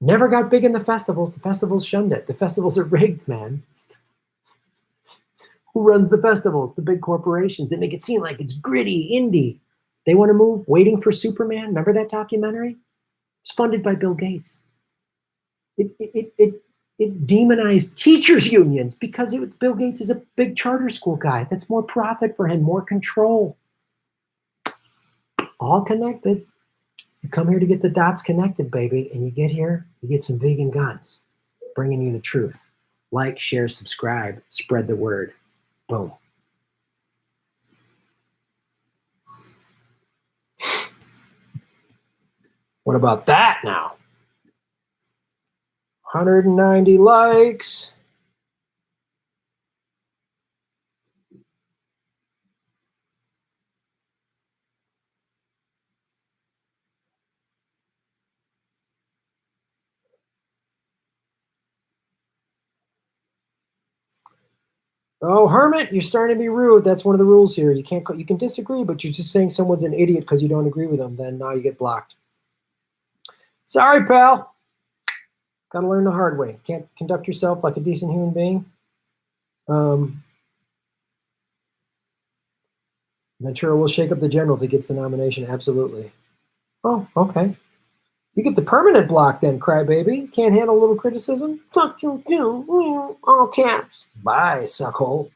Never got big in the festivals. The festivals shunned it. The festivals are rigged, man. Who runs the festivals? The big corporations. They make it seem like it's gritty, indie. They want to move. Waiting for Superman. Remember that documentary? It's funded by Bill Gates. It demonized teachers' unions because Bill Gates is a big charter school guy. That's more profit for him, more control. All connected. You come here to get the dots connected, baby, and you get here, you get some vegan guns, bringing you the truth. Like, share, subscribe, spread the word. Boom. What about that now? 190 likes. Oh, Hermit, you're starting to be rude. That's one of the rules here. You can disagree, but you're just saying someone's an idiot because you don't agree with them. Then now you get blocked. Sorry, pal. Got to learn the hard way. Can't conduct yourself like a decent human being. Ventura will shake up the general if he gets the nomination. Absolutely. Oh, okay. You get the permanent block then, crybaby. Can't handle a little criticism? Fuck you, all caps. Bye, suckhole.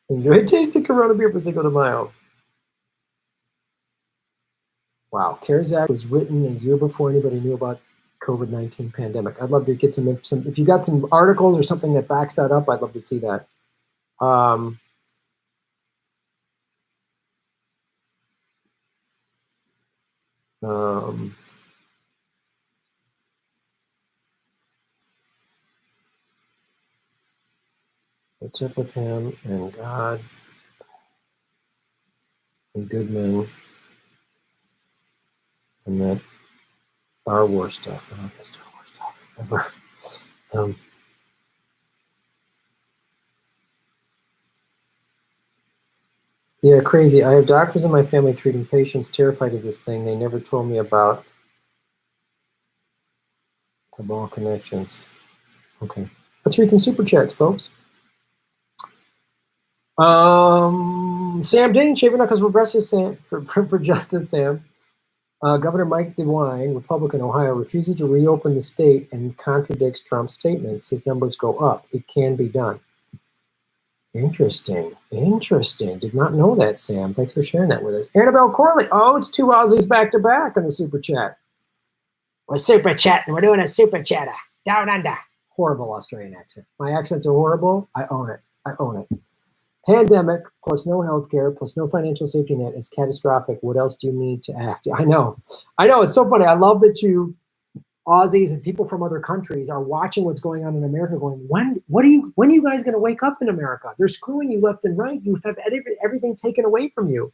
Enjoy tasting Corona beer for Cinco de Mayo. Wow, CARES Act was written a year before anybody knew about COVID-19 pandemic. I'd love to get some if you got some articles or something that backs that up, I'd love to see that. What's up with him and God and good men and that Star Wars stuff. I like the Star Wars stuff. Yeah, crazy. I have doctors in my family treating patients terrified of this thing. They never told me about cabal connections. Okay. Let's read some super chats, folks. Sam Dane, shaving knuckles for justice, Sam. For justice, Sam. Governor Mike DeWine, Republican, Ohio, refuses to reopen the state and contradicts Trump's statements. His numbers go up. It can be done. Interesting. Did not know that, Sam. Thanks for sharing that with us. Annabelle Corley. Oh, it's 2 Aussies back to back in the super chat. We're super chatting. We're doing a super chatter. Down under. Horrible Australian accent. My accents are horrible. I own it. Pandemic plus no health care plus no financial safety net is catastrophic. What else do you need to act? I know. It's so funny. I love that you Aussies and people from other countries are watching what's going on in America going, when are you guys going to wake up in America? They're screwing you left and right. You have everything taken away from you.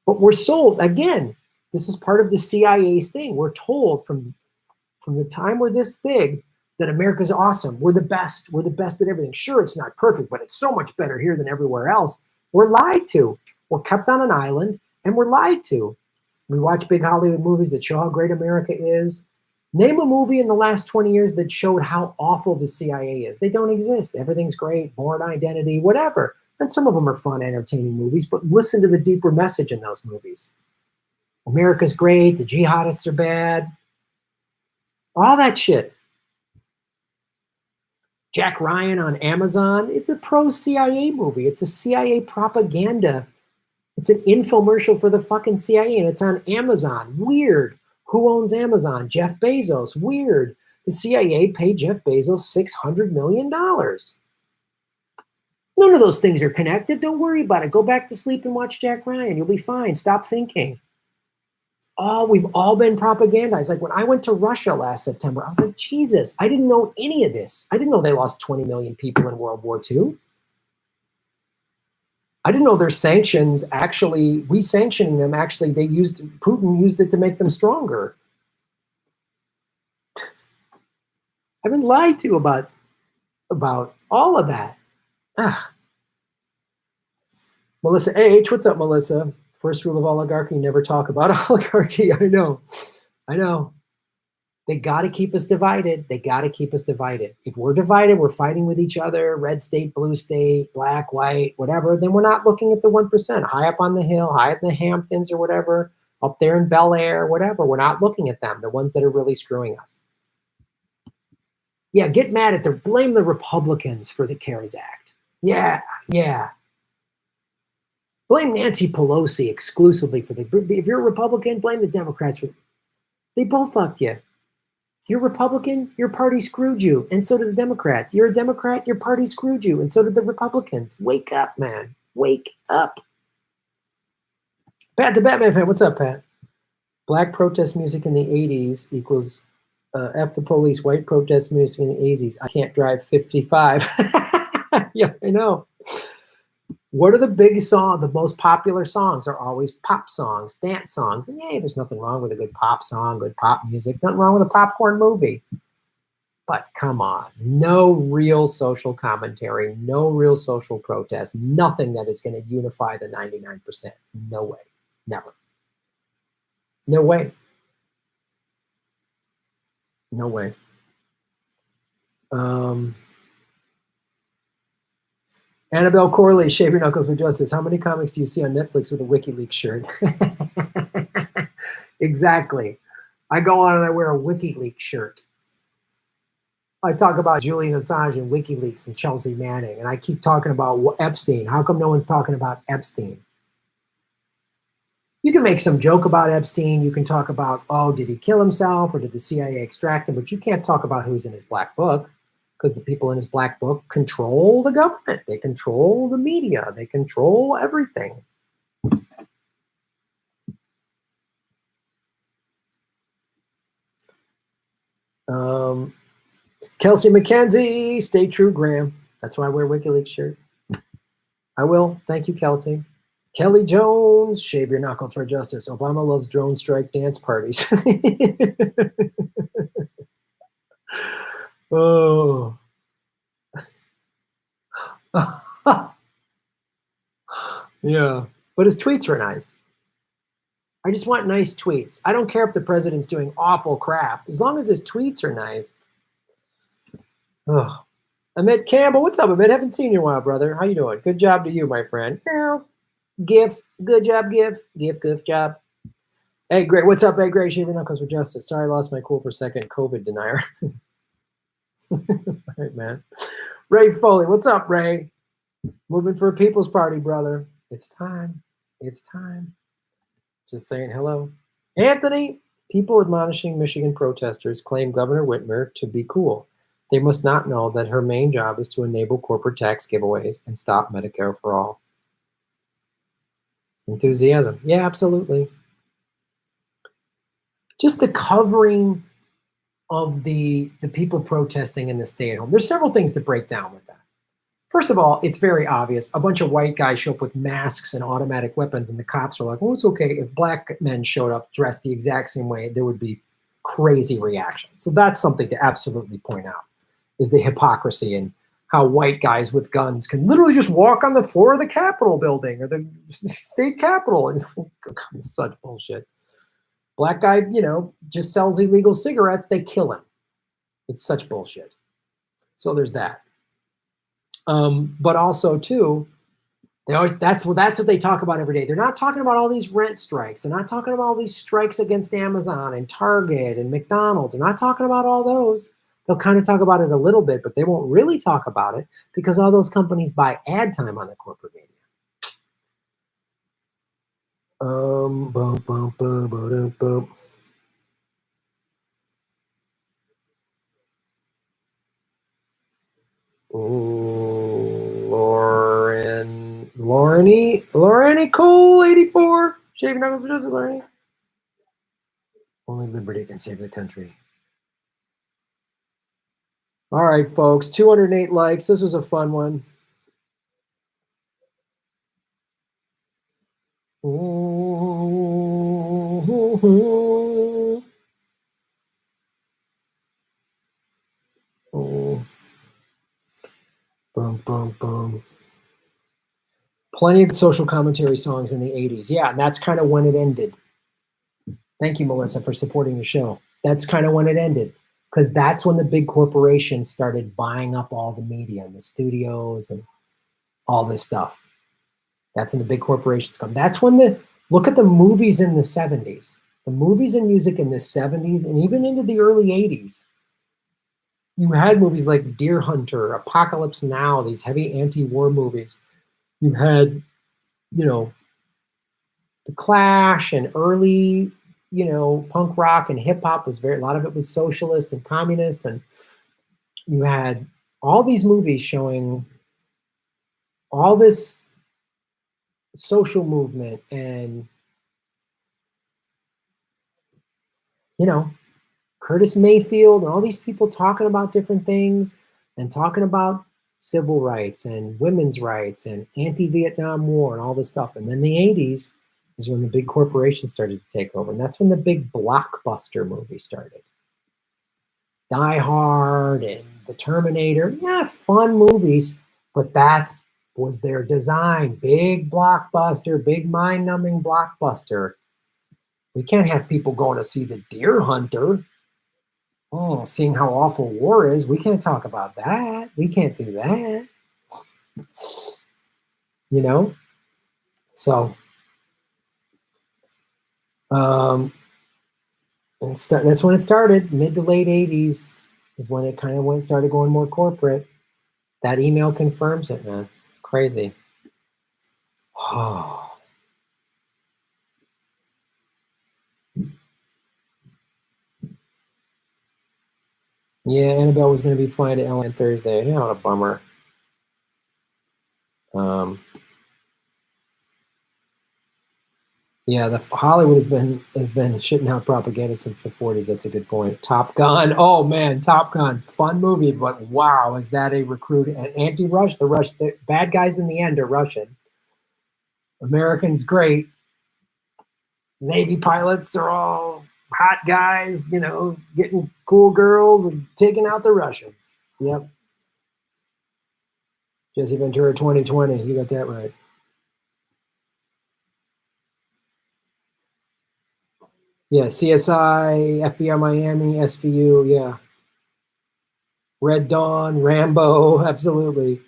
But we're sold, again, this is part of the CIA's thing. We're told from the time we're this big that America's awesome. We're the best. We're the best at everything. Sure, it's not perfect, but it's so much better here than everywhere else. We're lied to. We're kept on an island and we're lied to. We watch big Hollywood movies that show how great America is. Name a movie in the last 20 years that showed how awful the CIA is. They don't exist. Everything's great, Born Identity, whatever. And some of them are fun, entertaining movies, but listen to the deeper message in those movies. America's great, the jihadists are bad. All that shit. Jack Ryan on Amazon, it's a pro-CIA movie. It's a CIA propaganda. It's an infomercial for the fucking CIA, and it's on Amazon. Weird. Who owns Amazon? Jeff Bezos. Weird. The CIA paid Jeff Bezos $600 million. None of those things are connected. Don't worry about it. Go back to sleep and watch Jack Ryan. You'll be fine. Stop thinking. We've all been propagandized. Like when I went to Russia last September, I was like, Jesus, I didn't know any of this. I didn't know they lost 20 million people in World War II. I didn't know their sanctions actually, we sanctioning them, actually, Putin used it to make them stronger. I've been lied to about all of that. Melissa H., what's up, Melissa? First rule of oligarchy, never talk about oligarchy. I know. They got to keep us divided. If we're divided, we're fighting with each other, red state, blue state, black, white, whatever, then we're not looking at the 1%, high up on the hill, high in the Hamptons or whatever, up there in Bel Air, whatever. We're not looking at them, the ones that are really screwing us. Yeah, get mad at blame the Republicans for the CARES Act. Yeah. Blame Nancy Pelosi exclusively if you're a Republican, blame the Democrats they both fucked you. You're Republican, your party screwed you, and so did the Democrats. You're a Democrat, your party screwed you, and so did the Republicans. Wake up, man. Wake up. Pat the Batman fan, what's up, Pat? Black protest music in the 80s equals F the police, white protest music in the 80s. I can't drive 55. Yeah, I know. What are the big songs? The most popular songs are always pop songs, dance songs. And yeah, there's nothing wrong with a good pop song, good pop music. Nothing wrong with a popcorn movie. But come on, no real social commentary, no real social protest, nothing that is going to unify the 99%. No way. Never. No way. No way. Annabelle Corley, Shave Your Knuckles for Justice. How many comics do you see on Netflix with a WikiLeaks shirt? Exactly. I go on and I wear a WikiLeaks shirt. I talk about Julian Assange and WikiLeaks and Chelsea Manning, and I keep talking about Epstein. How come no one's talking about Epstein? You can make some joke about Epstein. You can talk about, oh, did he kill himself or did the CIA extract him? But you can't talk about who's in his black book, because the people in his black book control the government. They control the media. They control everything. Kelsey McKenzie, stay true, Graham. That's why I wear WikiLeaks shirt. I will. Thank you, Kelsey. Kelly Jones, shave your knuckles for justice. Obama loves drone strike dance parties. Oh. Yeah. But his tweets are nice. I just want nice tweets. I don't care if the president's doing awful crap, as long as his tweets are nice. Oh. Amit Campbell, what's up, Amit? Haven't seen you in a while, brother. How you doing? Good job to you, my friend. GIF, good job, GIF. GIF, good job. Hey, great. What's up, hey, great? Shaving Knuckles for Justice. Sorry, I lost my cool for a second. COVID denier. All right, man. Ray Foley, what's up, Ray? Moving for a people's party, brother. It's time. It's time. Just saying hello. Anthony, people admonishing Michigan protesters claim Governor Whitmer to be cool. They must not know that her main job is to enable corporate tax giveaways and stop Medicare for all. Enthusiasm. Yeah, absolutely. Just the covering of the people protesting in the stay-at-home. There's several things to break down with that. First of all, it's very obvious. A bunch of white guys show up with masks and automatic weapons, and the cops are like, oh, it's okay. If black men showed up dressed the exact same way, there would be crazy reaction. So that's something to absolutely point out, is the hypocrisy and how white guys with guns can literally just walk on the floor of the Capitol building or the state Capitol. It's such bullshit. Black guy, just sells illegal cigarettes, they kill him. It's such bullshit. So there's that. But also, too, that's what they talk about every day. They're not talking about all these rent strikes. They're not talking about all these strikes against Amazon and Target and McDonald's. They're not talking about all those. They'll kind of talk about it a little bit, but they won't really talk about it because all those companies buy ad time on the corporate media. Lauren Cole, 84. Shaving Knuckles for Justice, Lauren. Only liberty can save the country. All right, folks, 208 likes. This was a fun one. Boom, boom, boom. Plenty of social commentary songs in the 80s. Yeah, and that's kind of when it ended. Thank you, Melissa, for supporting the show. That's kind of when it ended, because that's when the big corporations started buying up all the media and the studios and all this stuff. That's when the big corporations come. That's when look at the movies in the 70s. The movies and music in the 70s and even into the early 80s. You had movies like Deer Hunter, Apocalypse Now, these heavy anti-war movies. You had, The Clash and early, you know, punk rock and hip hop was a lot of it was socialist and communist, and you had all these movies showing all this social movement and, you know, Curtis Mayfield and all these people talking about different things and talking about civil rights and women's rights and anti-Vietnam War and all this stuff. And then the 80s is when the big corporations started to take over. And that's when the big blockbuster movie started. Die Hard and The Terminator. Yeah, fun movies, but that's was their design. Big blockbuster, big mind-numbing blockbuster. We can't have people going to see The Deer Hunter. Oh, seeing how awful war is, we can't talk about that. We can't do that. You know? So, that's when it started. Mid to late 80s is when it kind of started going more corporate. That email confirms it, man. Crazy. Oh. Yeah, Annabelle was going to be flying to LA on Thursday. Yeah, what a bummer. Yeah, the Hollywood has been shitting out propaganda since the 40s. That's a good point. Top Gun. Oh man, Top Gun, fun movie, but wow, is that a recruit and anti-Rush? The bad guys in the end are Russian. Americans great. Navy pilots are all hot guys, you know, getting cool girls and taking out the Russians. Yep. Jesse Ventura 2020. You got that right. Yeah, CSI, FBI Miami, SVU, yeah. Red Dawn, Rambo, absolutely.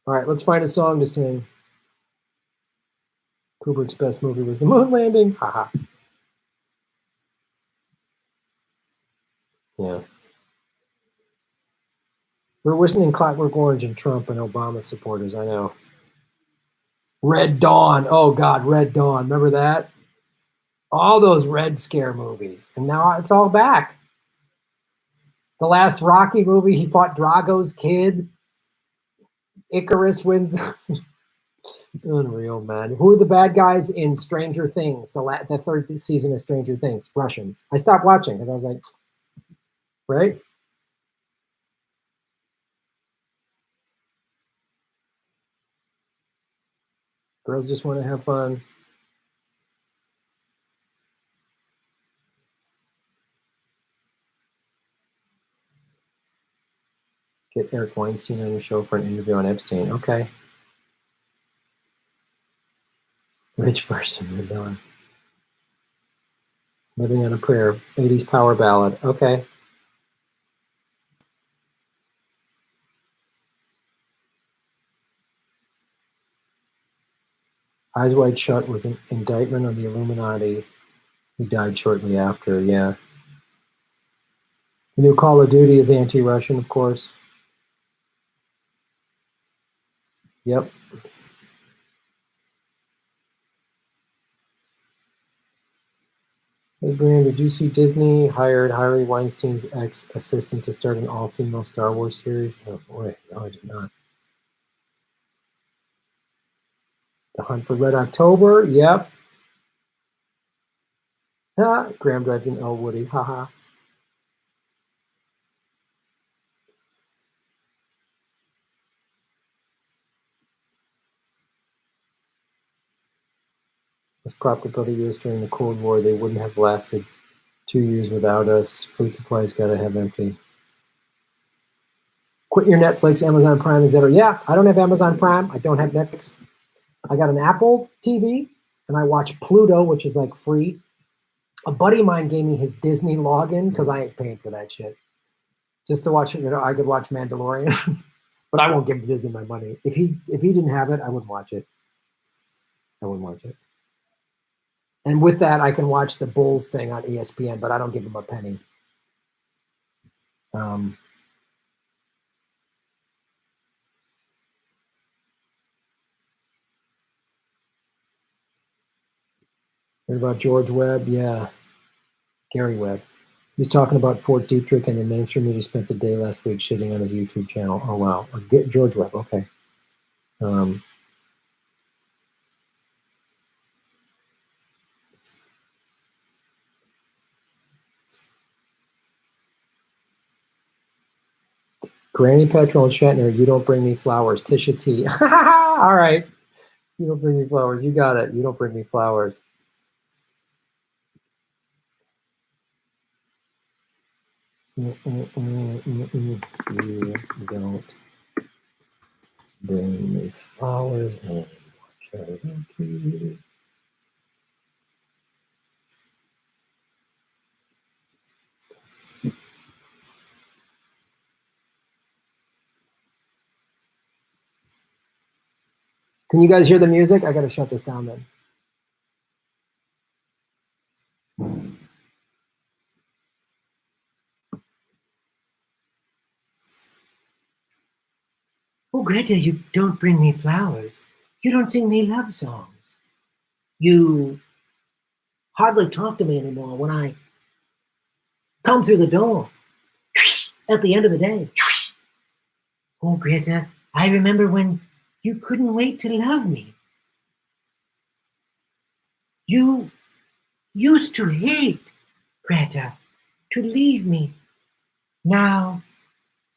All right, let's find a song to sing. Kubrick's best movie was The Moon Landing. Haha. Yeah. We're listening Clockwork Orange and Trump and Obama supporters, I know. Red Dawn. Oh, God, Red Dawn. Remember that? All those Red Scare movies. And now it's all back. The last Rocky movie, he fought Drago's kid. Icarus wins the... Unreal, man. Who are the bad guys in Stranger Things? The third season of Stranger Things? Russians. I stopped watching because I was like, right? Girls just want to have fun. Get Eric Weinstein on your show for an interview on Epstein. Okay. Rich person, you're doing. Living on a Prayer. 80s power ballad. Okay. Eyes Wide Shut was an indictment on the Illuminati. He died shortly after, yeah. The new Call of Duty is anti-Russian, of course. Yep. Hey, Brian, did you see Disney hired Harvey Weinstein's ex-assistant to start an all-female Star Wars series? Oh, boy. No, I did not. The Hunt for Red October? Yep. Ah, Graham drives an El Woody. Haha. Was probably used during the Cold War. They wouldn't have lasted 2 years without us. Food supplies gotta have empty. Quit your Netflix, Amazon Prime, etc. Yeah, I don't have Amazon Prime. I don't have Netflix. I got an Apple TV, and I watch Pluto, which is like free. A buddy of mine gave me his Disney login because I ain't paying for that shit. Just to watch it, you know, I could watch Mandalorian, but I won't give Disney my money. If he didn't have it, I wouldn't watch it. I wouldn't watch it. And with that, I can watch the Bulls thing on ESPN, but I don't give him a penny. What about George Webb? Yeah, Gary Webb. He was talking about Fort Detrick and the mainstream media spent the day last week shitting on his YouTube channel. Oh, wow. George Webb, okay. Granny Petrol and Shatner, you don't bring me flowers. Tisha T. All right. You don't bring me flowers. You got it. You don't bring me flowers. You don't bring me flowers anymore. Can you guys hear the music? I got to shut this down then. Oh, Greta, you don't bring me flowers. You don't sing me love songs. You hardly talk to me anymore when I come through the door at the end of the day. Oh, Greta, I remember when you couldn't wait to love me. You used to hate, Greta, to leave me. Now,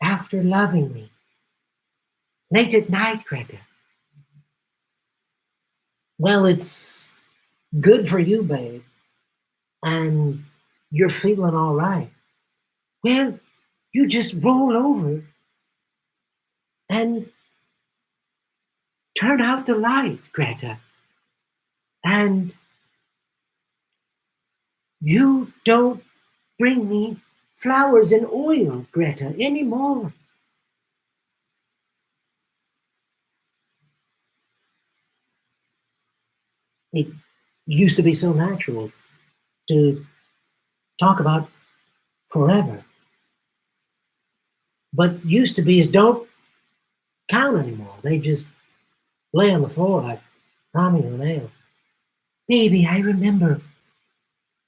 after loving me, late at night, Greta. Well, it's good for you, babe, and you're feeling all right. Well, you just roll over and turn out the light, Greta. And you don't bring me flowers and oil, Greta, anymore. It used to be so natural to talk about forever. But used to be's don't count anymore. They just lay on the floor like Tommy and nail. Baby, I remember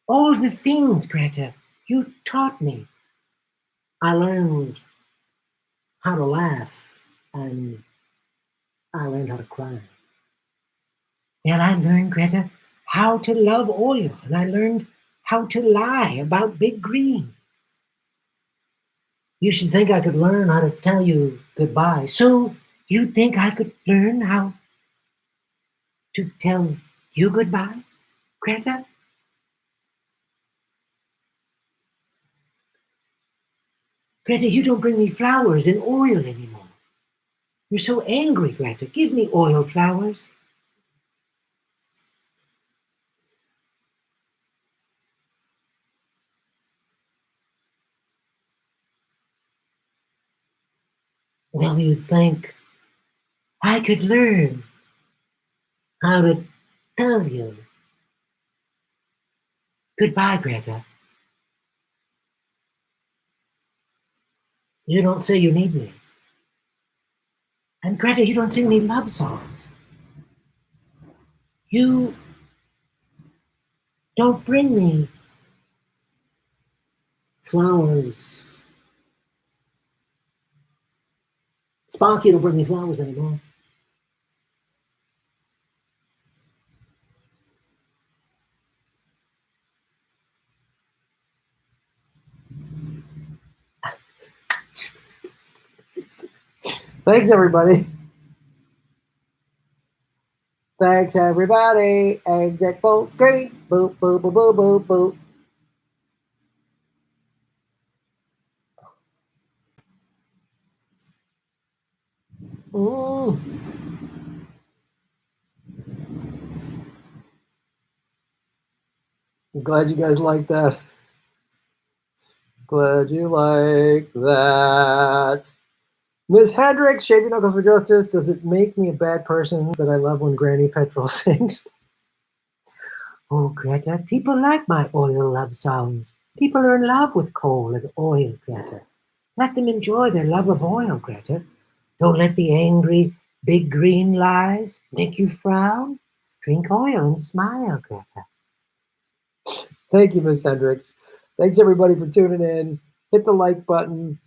all the things, Greta, you taught me. I learned how to laugh and I learned how to cry. And I learned, Greta, how to love oil. And I learned how to lie about Big Green. You should think I could learn how to tell you goodbye. So you think I could learn how to tell you goodbye, Greta? Greta, you don't bring me flowers and oil anymore. You're so angry, Greta. Give me oil flowers. Well, you'd think I could learn how to tell you goodbye, Greta. You don't say you need me. And Greta, you don't sing me love songs. You don't bring me flowers. Sparky don't bring me flowers anymore. Thanks, everybody. Thanks, everybody. Exit full screen. Boop, boop, boop, boop, boop, boop. I'm glad you guys like that. Glad you like that. Ms. Hendricks, Shaving Knuckles for Justice. Does it make me a bad person that I love when Granny Petrol sings? Oh, Greta, people like my oil love songs. People are in love with coal and oil, Greta. Let them enjoy their love of oil, Greta. Don't let the angry, big green lies make you frown. Drink oil and smile, Greta. Thank you, Miss Hendricks. Thanks, everybody, for tuning in. Hit the like button.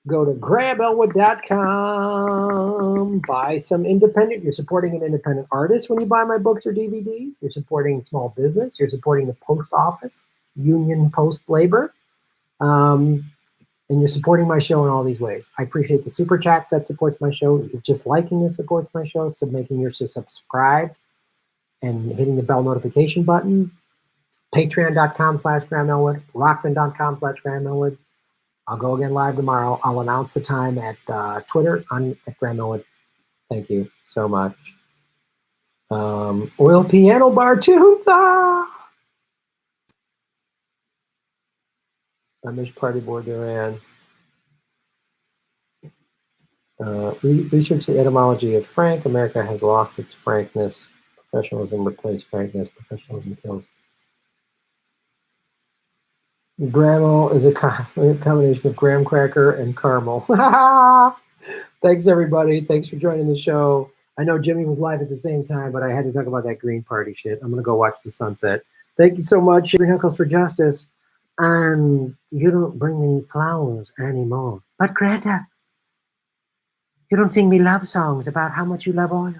Go to grahabelwood.com. Buy some independent. You're supporting an independent artist when you buy my books or DVDs. You're supporting small business. You're supporting the post office, union post labor. And you're supporting my show in all these ways. I appreciate the super chats that supports my show. Just liking this supports my show. So making your subscribe and hitting the bell notification button. Patreon.com/GrahamElwood. Rockfin.com/GrahamElwood. I'll go again live tomorrow. I'll announce the time at Twitter at Graham Elwood. Thank you so much. Oil piano bar tunes. Amish Party Board Duran. Research the etymology of frank. America has lost its frankness. Professionalism replaced frankness. Professionalism kills. Graham is a combination of graham cracker and caramel. Thanks, everybody. Thanks for joining the show. I know Jimmy was live at the same time, but I had to talk about that Green Party shit. I'm going to go watch the sunset. Thank you so much. Green Knuckles for Justice. And you don't bring me flowers anymore. But Greta, you don't sing me love songs about how much you love oil.